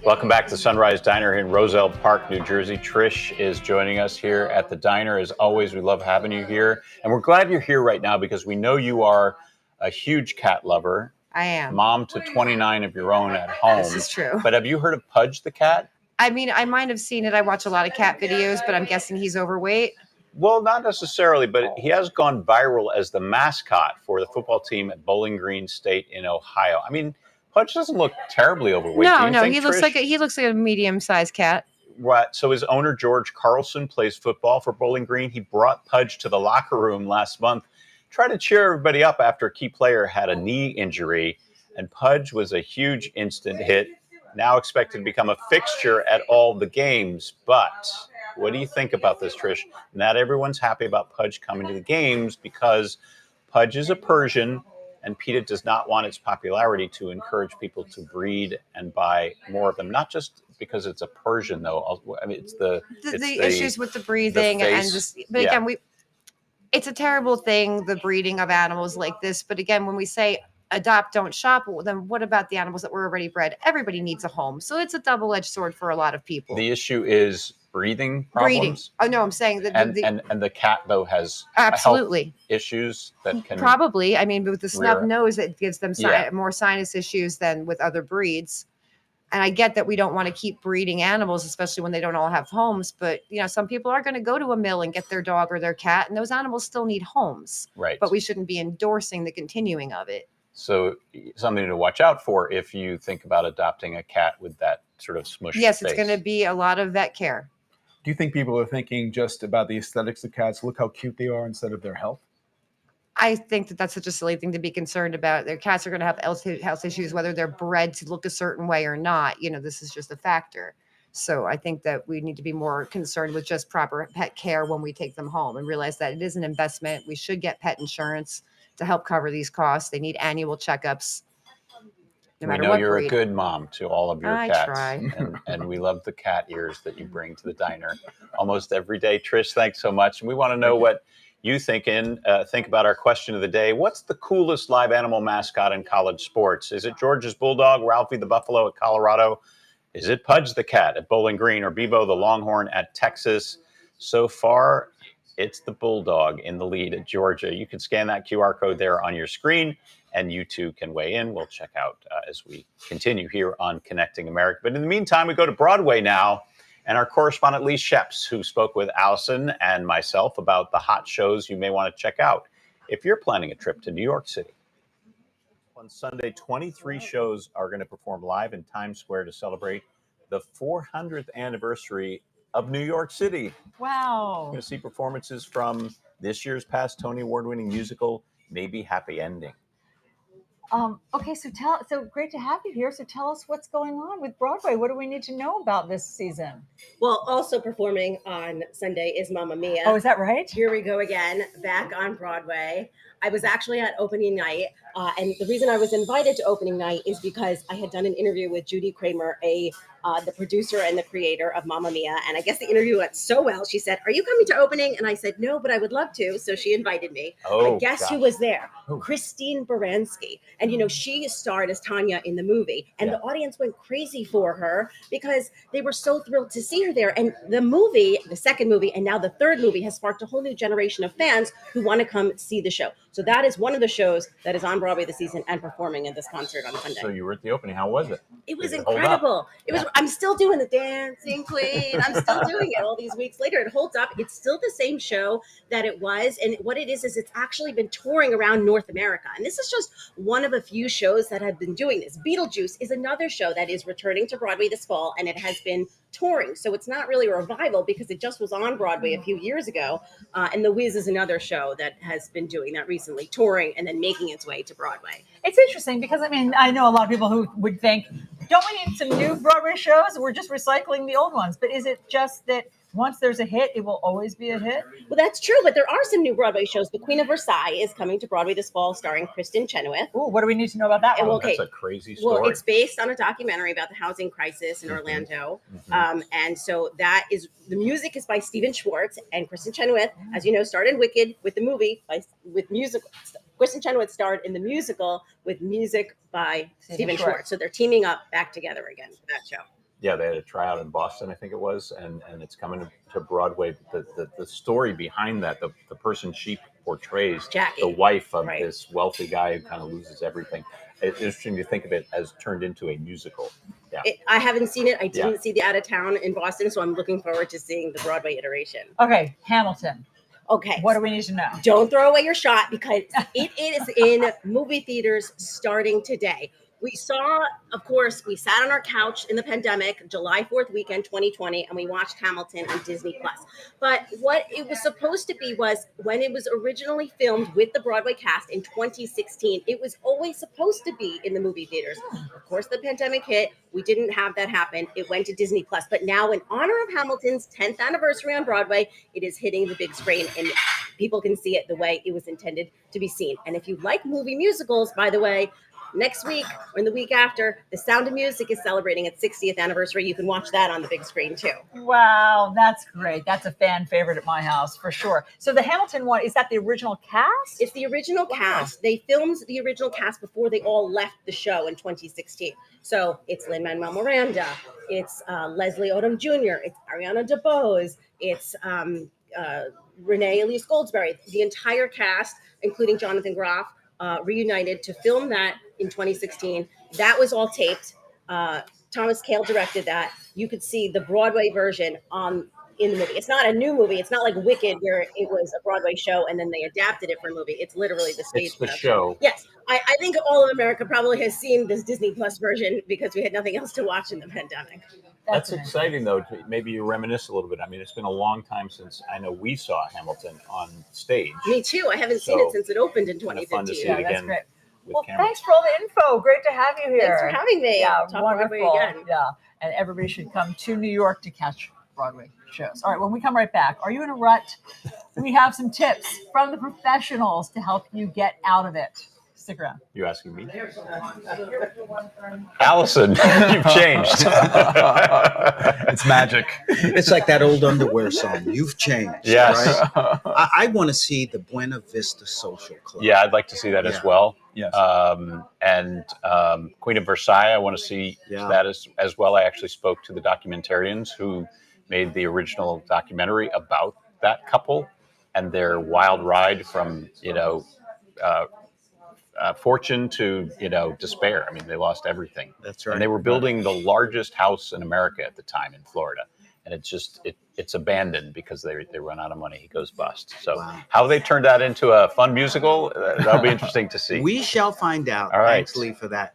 Welcome back to Sunrise Diner in Roselle Park, New Jersey. Trish is joining us here at the diner. As always, we love having you here. And we're glad you're here right now because we know you are a huge cat lover. I am. Mom to 29 of your own at home. This is true. But have you heard of Pudge the cat? I mean, I might have seen it. I watch a lot of cat videos, but I'm guessing he's overweight. Well, not necessarily, but he has gone viral as the mascot for the football team at Bowling Green State in Ohio. I mean, Pudge doesn't look terribly overweight. No, he looks like a medium-sized cat. Right. So his owner, George Carlson, plays football for Bowling Green. He brought Pudge to the locker room last month, tried to cheer everybody up after a key player had a knee injury, and Pudge was a huge instant hit, now expected to become a fixture at all the games. But what do you think about this, Trish? Not everyone's happy about Pudge coming to the games because Pudge is a Persian, and PETA does not want its popularity to encourage people to breed and buy more of them. Not just because it's a Persian, though. I mean, it's the issues with the breathing but again, it's a terrible thing, the breeding of animals like this. But again, when we say adopt, don't shop, well, then what about the animals that were already bred? Everybody needs a home. So it's a double-edged sword for a lot of people. The issue is breathing problems. Oh, no, I'm saying that and the cat, though, has absolutely health issues that can probably. I mean, with the snub nose, it gives them more sinus issues than with other breeds. And I get that we don't want to keep breeding animals, especially when they don't all have homes. But, some people are going to go to a mill and get their dog or their cat, and those animals still need homes. Right. But we shouldn't be endorsing the continuing of it. So something to watch out for if you think about adopting a cat with that sort of smushed Yes, face. It's going to be a lot of vet care. Do you think people are thinking just about the aesthetics of cats? Look how cute they are instead of their health? I think that that's such a silly thing to be concerned about. Their cats are going to have health issues, whether they're bred to look a certain way or not. This is just a factor. So I think that we need to be more concerned with just proper pet care when we take them home and realize that it is an investment. We should get pet insurance to help cover these costs. They need annual checkups. No matter what you're breed. A good mom to all of your cats. Try. And we love the cat ears that you bring to the diner almost every day. Trish, thanks so much. And we want to know what you think about our question of the day. What's the coolest live animal mascot in college sports? Is it George's Bulldog, Ralphie the Buffalo at Colorado? Is it Pudge the Cat at Bowling Green or Bebo the Longhorn at Texas? So far, it's the Bulldog in the lead at Georgia. You can scan that QR code there on your screen, and you too can weigh in. We'll check out as we continue here on Connecting America. But in the meantime, we go to Broadway now, and our correspondent Lee Sheps, who spoke with Alisyn and myself about the hot shows you may want to check out if you're planning a trip to New York City. On Sunday, 23 shows are going to perform live in Times Square to celebrate the 400th anniversary of New York City. Wow. We're going to see performances from this year's past Tony Award-winning musical, Maybe Happy Ending. Okay, so great to have you here. So tell us what's going on with Broadway. What do we need to know about this season? Well, also performing on Sunday is Mamma Mia. Oh, is that right? Here we go again, back on Broadway. I was actually at opening night, and the reason I was invited to opening night is because I had done an interview with Judy Kramer, the producer and the creator of Mamma Mia, and I guess the interview went so well. She said, "Are you coming to opening?" And I said, "No, but I would love to." So she invited me. And guess who was there? Christine Baranski. And she starred as Tanya in the movie, and the audience went crazy for her because they were so thrilled to see her there. And the movie, the second movie, and now the third movie has sparked a whole new generation of fans who want to come see the show. So that is one of the shows that is on Broadway this season and performing at this concert on Sunday. So you were at the opening. How was it? It was incredible. I'm still doing the dancing queen. I'm still doing it all these weeks later. It holds up. It's still the same show that it was. And what it is it's actually been touring around North America. And this is just one of a few shows that have been doing this. Beetlejuice is another show that is returning to Broadway this fall, and it has been touring. So it's not really a revival because it just was on Broadway a few years ago. And The Wiz is another show that has been doing that recently, touring and then making its way to Broadway. It's interesting because, I know a lot of people who would think, don't we need some new Broadway shows? We're just recycling the old ones. But is it just that once there's a hit, it will always be a hit? Well, that's true, but there are some new Broadway shows. The Queen of Versailles is coming to Broadway this fall, starring Kristen Chenoweth. Ooh, what do we need to know about that one? That's a crazy story. Well, it's based on a documentary about the housing crisis in Orlando. And so the music is by Stephen Schwartz, and Kristen Chenoweth, as you know, starred in Wicked with the movie, with music. Kristen Chenoweth starred in the musical with music by Stephen Schwartz. So they're teaming up back together again for that show. Yeah, they had a tryout in Boston, I think it was, and it's coming to Broadway. The story behind that, the person she portrays, Jackie, the wife of right. this wealthy guy who kind of loses everything. It's interesting to think of it as turned into a musical. Yeah. I haven't seen it. I didn't see the Out of Town in Boston, so I'm looking forward to seeing the Broadway iteration. Okay, Hamilton. Okay. What do we need to know? Don't throw away your shot because it is in movie theaters starting today. We saw, of course, we sat on our couch in the pandemic, July 4th weekend, 2020, and we watched Hamilton on Disney+. But what it was supposed to be was when it was originally filmed with the Broadway cast in 2016, it was always supposed to be in the movie theaters. Of course, the pandemic hit. We didn't have that happen. It went to Disney+. But now, in honor of Hamilton's 10th anniversary on Broadway, it is hitting the big screen, and people can see it the way it was intended to be seen. And if you like movie musicals, by the way, next week or in the week after, The Sound of Music is celebrating its 60th anniversary. You can watch that on the big screen too. Wow, that's great. That's a fan favorite at my house for sure. So the Hamilton one, is that the original cast? It's the original cast. They filmed the original cast before they all left the show in 2016. So it's Lin-Manuel Miranda, it's Leslie Odom Jr., it's Ariana DeBose, it's Renee Elise Goldsberry. The entire cast, including Jonathan Groff, reunited to film that in 2016. That was all taped. Thomas Kail directed that. You could see the Broadway version in the movie. It's not a new movie. It's not like Wicked, where it was a Broadway show and then they adapted it for a movie. It's literally the stage. It's the show. Yes, I think all of America probably has seen this Disney Plus version because we had nothing else to watch in the pandemic. That's exciting, though. Maybe you reminisce a little bit. I mean, it's been a long time since I know we saw Hamilton on stage. Me too. I haven't seen it since it opened in 2015. Fun to see it again. Great. With well, cameras. thanks for all the info. Great to have you here. Thanks for having me. Yeah, Talk wonderful. Broadway again. Yeah, and everybody should come to New York to catch Broadway shows. All right, when we come right back, are you in a rut? We have some tips from the professionals to help you get out of it. Stick around. You asking me? Alisyn, you've changed. It's magic. It's like that old underwear song. You've changed. Yes. Right? I want to see the Buena Vista Social Club. Yeah, I'd like to see that as well. Yes. And Queen of Versailles, I want to see that as well. I actually spoke to the documentarians who made the original documentary about that couple and their wild ride from, fortune to, despair. I mean, they lost everything. That's right. And they were building the largest house in America at the time in Florida. And it's abandoned because they run out of money. He goes bust. So how they turned that into a fun musical, that'll be interesting to see. We shall find out. All right. Thanks, Lee, for that.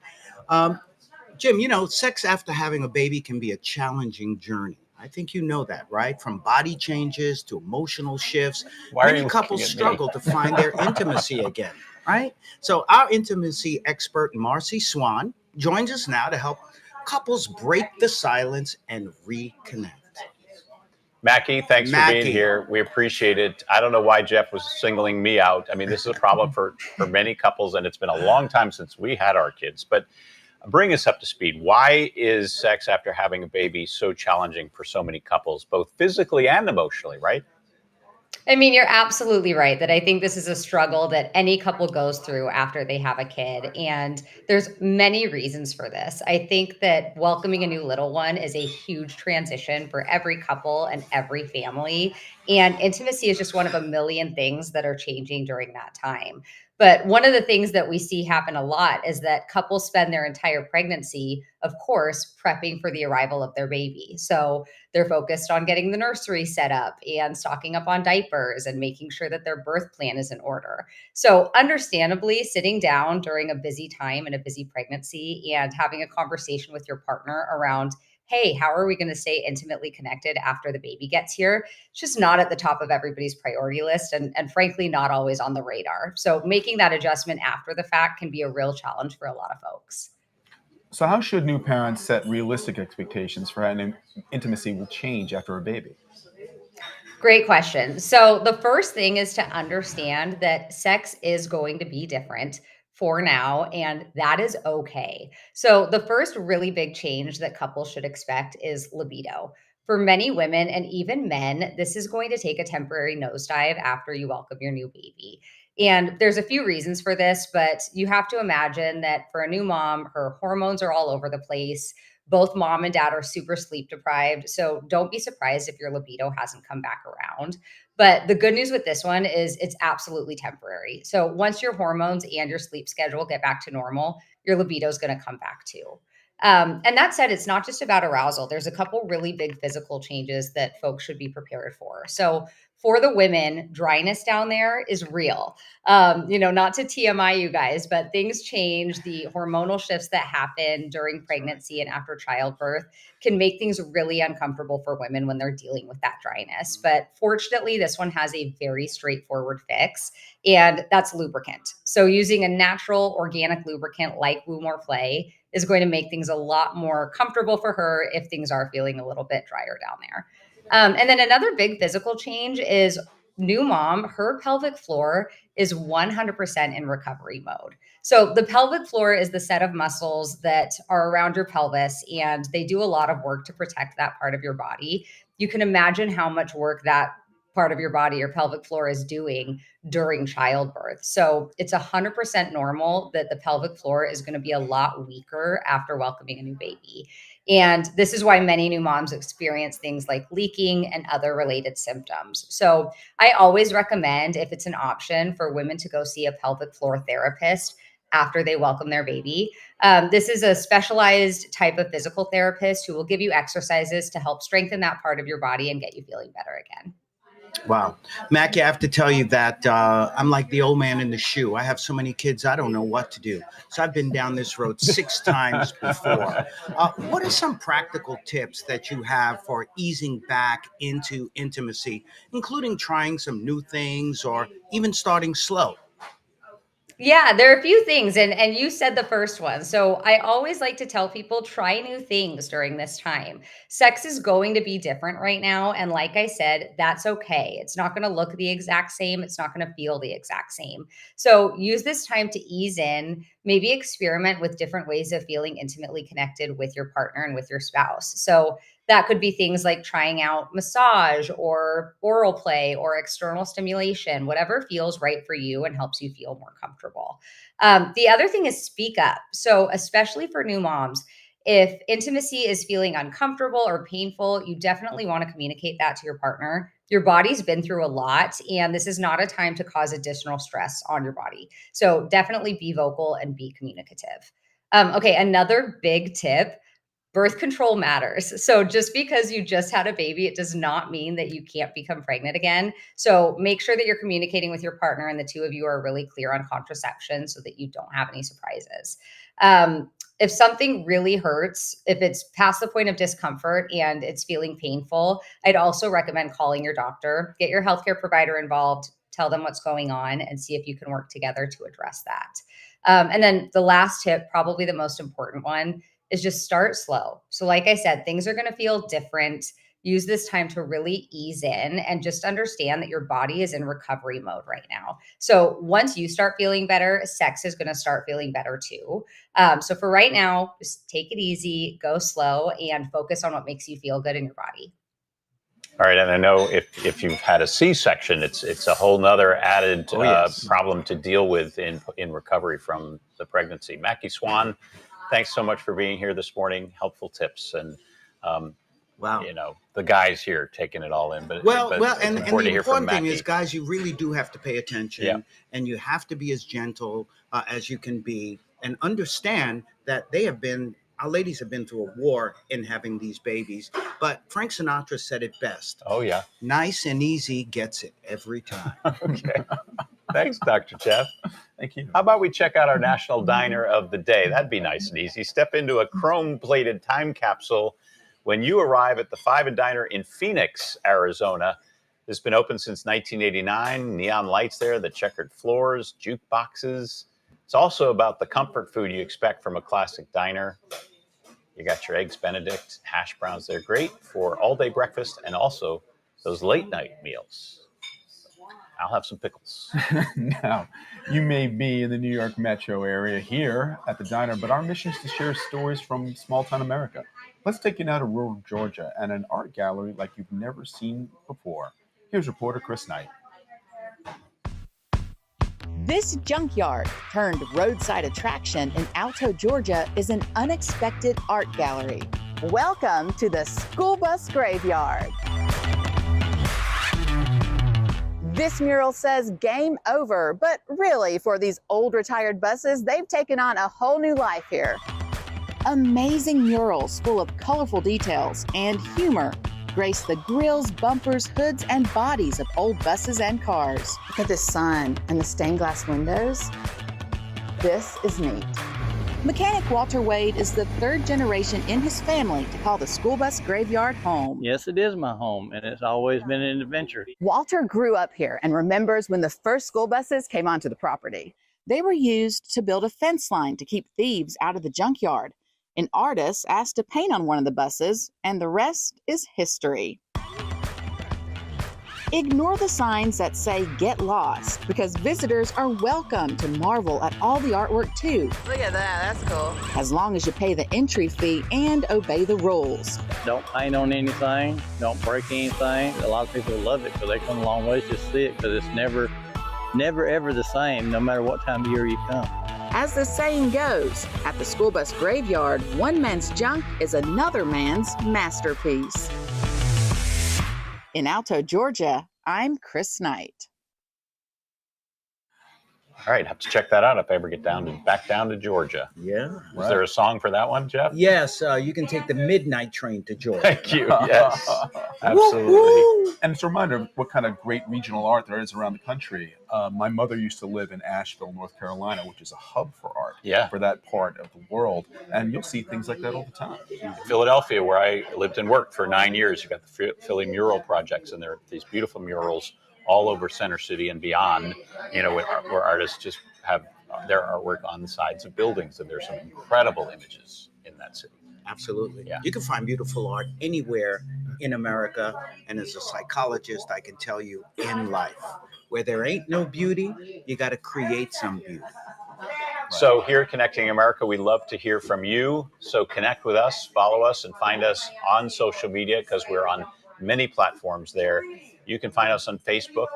Jim, sex after having a baby can be a challenging journey. I think you know that, right? From body changes to emotional shifts. Many couples struggle to find their intimacy again, right? So our intimacy expert, Marcy Swan, joins us now to help couples break the silence and reconnect. Mackie, thanks for being here. We appreciate it. I don't know why Jeff was singling me out. I mean, this is a problem for many couples, and it's been a long time since we had our kids. But bring us up to speed. Why is sex after having a baby so challenging for so many couples, both physically and emotionally, right? I mean, you're absolutely right that I think this is a struggle that any couple goes through after they have a kid. And there's many reasons for this. I think that welcoming a new little one is a huge transition for every couple and every family. And intimacy is just one of a million things that are changing during that time. But one of the things that we see happen a lot is that couples spend their entire pregnancy, of course, prepping for the arrival of their baby. So they're focused on getting the nursery set up and stocking up on diapers and making sure that their birth plan is in order. So understandably, sitting down during a busy time in a busy pregnancy and having a conversation with your partner around, hey, how are we going to stay intimately connected after the baby gets here? It's just not at the top of everybody's priority list and frankly, not always on the radar. So making that adjustment after the fact can be a real challenge for a lot of folks. So how should new parents set realistic expectations for how intimacy will change after a baby? Great question. So the first thing is to understand that sex is going to be different for now, and that is okay. So the first really big change that couples should expect is libido. For many women and even men, this is going to take a temporary nosedive after you welcome your new baby. And there's a few reasons for this, but you have to imagine that for a new mom, her hormones are all over the place. Both mom and dad are super sleep deprived. So don't be surprised if your libido hasn't come back around. But the good news with this one is it's absolutely temporary. So once your hormones and your sleep schedule get back to normal, your libido is going to come back too. And that said, it's not just about arousal. There's a couple really big physical changes that folks should be prepared for. So for the women, dryness down there is real. Not to TMI you guys, but things change. The hormonal shifts that happen during pregnancy and after childbirth can make things really uncomfortable for women when they're dealing with that dryness. But fortunately, this one has a very straightforward fix, and that's lubricant. So using a natural organic lubricant like Woo More Play is going to make things a lot more comfortable for her if things are feeling a little bit drier down there. And then another big physical change is new mom, her pelvic floor is 100% in recovery mode. So the pelvic floor is the set of muscles that are around your pelvis, and they do a lot of work to protect that part of your body. You can imagine how much work that part of your body, your pelvic floor, is doing during childbirth. So it's 100% normal that the pelvic floor is going to be a lot weaker after welcoming a new baby. And this is why many new moms experience things like leaking and other related symptoms. So I always recommend, if it's an option, for women to go see a pelvic floor therapist after they welcome their baby. This is a specialized type of physical therapist who will give you exercises to help strengthen that part of your body and get you feeling better again. Wow. Mackie, I have to tell you that I'm like the old man in the shoe. I have so many kids, I don't know what to do. So I've been down this road 6 times before. What are some practical tips that you have for easing back into intimacy, including trying some new things or even starting slow? Yeah, there are a few things, and you said the first one. So I always like to tell people, try new things during this time. Sex is going to be different right now, and like I said, that's okay. It's not going to look the exact same. It's not going to feel the exact same. So use this time to ease in, maybe experiment with different ways of feeling intimately connected with your partner and with your spouse. So that could be things like trying out massage or oral play or external stimulation, whatever feels right for you and helps you feel more comfortable. The other thing is speak up. So especially for new moms, if intimacy is feeling uncomfortable or painful, you definitely want to communicate that to your partner. Your body's been through a lot, and this is not a time to cause additional stress on your body. So definitely be vocal and be communicative. Okay, another big tip: birth control matters. So just because you just had a baby, it does not mean that you can't become pregnant again. So make sure that you're communicating with your partner and the two of you are really clear on contraception so that you don't have any surprises. If something really hurts, if it's past the point of discomfort and it's feeling painful, I'd also recommend calling your doctor, get your healthcare provider involved, tell them what's going on, and see if you can work together to address that. And then the last tip, probably the most important one, is just start slow. So like I said, things are going to feel different. Use this time to really ease in and just understand that your body is in recovery mode right now. So once you start feeling better, sex is going to start feeling better too. So for right now, just take it easy, go slow, and focus on what makes you feel good in your body. All right, and I know if you've had a C-section, it's a whole nother added problem to deal with in recovery from the pregnancy. Mackie Swan, thanks so much for being here this morning. Helpful tips, and wow, the guys here taking it all in. But and the important thing is, guys, you really do have to pay attention, and you have to be as gentle as you can be, and understand that our ladies have been through a war in having these babies. But Frank Sinatra said it best. Oh, yeah. Nice and easy gets it every time. Okay. Thanks, Dr. Jeff. Thank you. How about we check out our National Diner of the Day? That'd be nice and easy. Step into a chrome-plated time capsule when you arrive at the Five and Diner in Phoenix, Arizona. It's been open since 1989. Neon lights there, the checkered floors, jukeboxes. It's also about the comfort food you expect from a classic diner. You got your eggs Benedict, hash browns. They're great for all-day breakfast and also those late-night meals. I'll have some pickles. Now, you may be in the New York metro area here at the diner, but our mission is to share stories from small-town America. Let's take you now to rural Georgia and an art gallery like you've never seen before. Here's reporter Chris Knight. This junkyard turned roadside attraction in Alto, Georgia is an unexpected art gallery. Welcome to the School Bus Graveyard. This mural says game over, but really for these old retired buses, they've taken on a whole new life here. Amazing murals full of colorful details and humor grace the grills, bumpers, hoods, and bodies of old buses and cars. Look at the sun and the stained glass windows. This is neat. Mechanic Walter Wade is the third generation in his family to call the School Bus Graveyard home. Yes, it is my home, and it's always been an adventure. Walter grew up here and remembers when the first school buses came onto the property. They were used to build a fence line to keep thieves out of the junkyard. An artist asked to paint on one of the buses, and the rest is history. Ignore the signs that say "Get Lost" because visitors are welcome to marvel at all the artwork too. Look at that, that's cool. As long as you pay the entry fee and obey the rules. Don't paint on anything, don't break anything. A lot of people love it because they come a long ways to see it because it's never ever the same no matter what time of year you come. As the saying goes, at the school bus graveyard, one man's junk is another man's masterpiece. In Alto, Georgia, I'm Chris Knight. All right, have to check that out if I ever get back down to Georgia. Yeah. Is there a song for that one, Jeff? Yes, you can take the midnight train to Georgia. Thank you. Yes, absolutely. And it's a reminder of what kind of great regional art there is around the country. My mother used to live in Asheville, North Carolina, which is a hub for art for that part of the world. And you'll see things like that all the time. Philadelphia, where I lived and worked for 9 years, you got the Philly mural projects, and there are these beautiful murals all over Center City and beyond, where artists just have their artwork on the sides of buildings, and there's some incredible images in that city. Absolutely. Yeah. You can find beautiful art anywhere in America, and as a psychologist, I can tell you in life, where there ain't no beauty, you got to create some beauty. So here at Connecting America, we love to hear from you. So connect with us, follow us, and find us on social media because we're on many platforms there. You can find us on Facebook,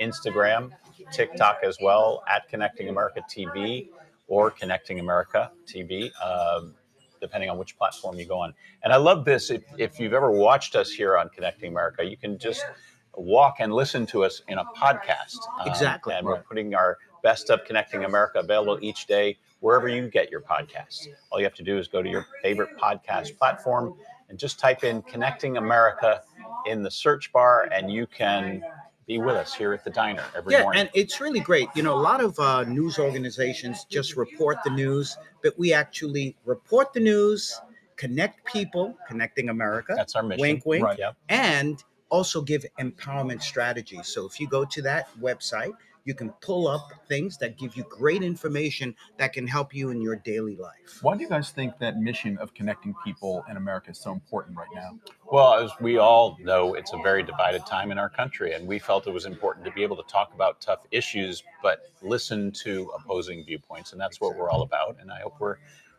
Instagram, TikTok as well, at Connecting America TV or Connecting America TV, depending on which platform you go on. And I love this. If you've ever watched us here on Connecting America, you can just walk and listen to us in a podcast. Exactly. And we're putting our best of Connecting America available each day, wherever you get your podcasts. All you have to do is go to your favorite podcast platform and just type in Connecting America in the search bar, and you can be with us here at the diner every morning. And it's really great. A lot of news organizations just report the news, but we actually report the news, connect people, Connecting America. That's our mission. Wink, wink. Right. Yep. And also give empowerment strategies. So if you go to that website, you can pull up things that give you great information that can help you in your daily life. Why do you guys think that mission of connecting people in America is so important right now? Well, as we all know, it's a very divided time in our country, and we felt it was important to be able to talk about tough issues, but listen to opposing viewpoints, and that's what we're all about. And I hope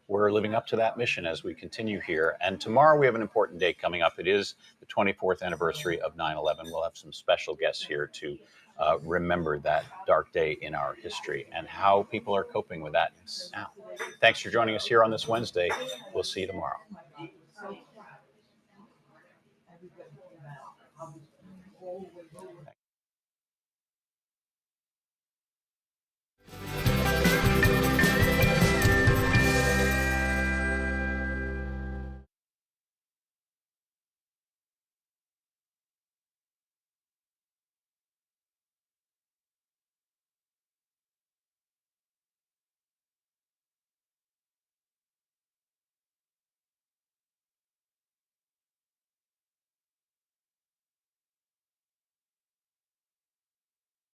we're living up to that mission as we continue here. And tomorrow we have an important day coming up. It is the 24th anniversary of 9/11. We'll have some special guests here to remember that dark day in our history and how people are coping with that now. Thanks for joining us here on this Wednesday. We'll see you tomorrow.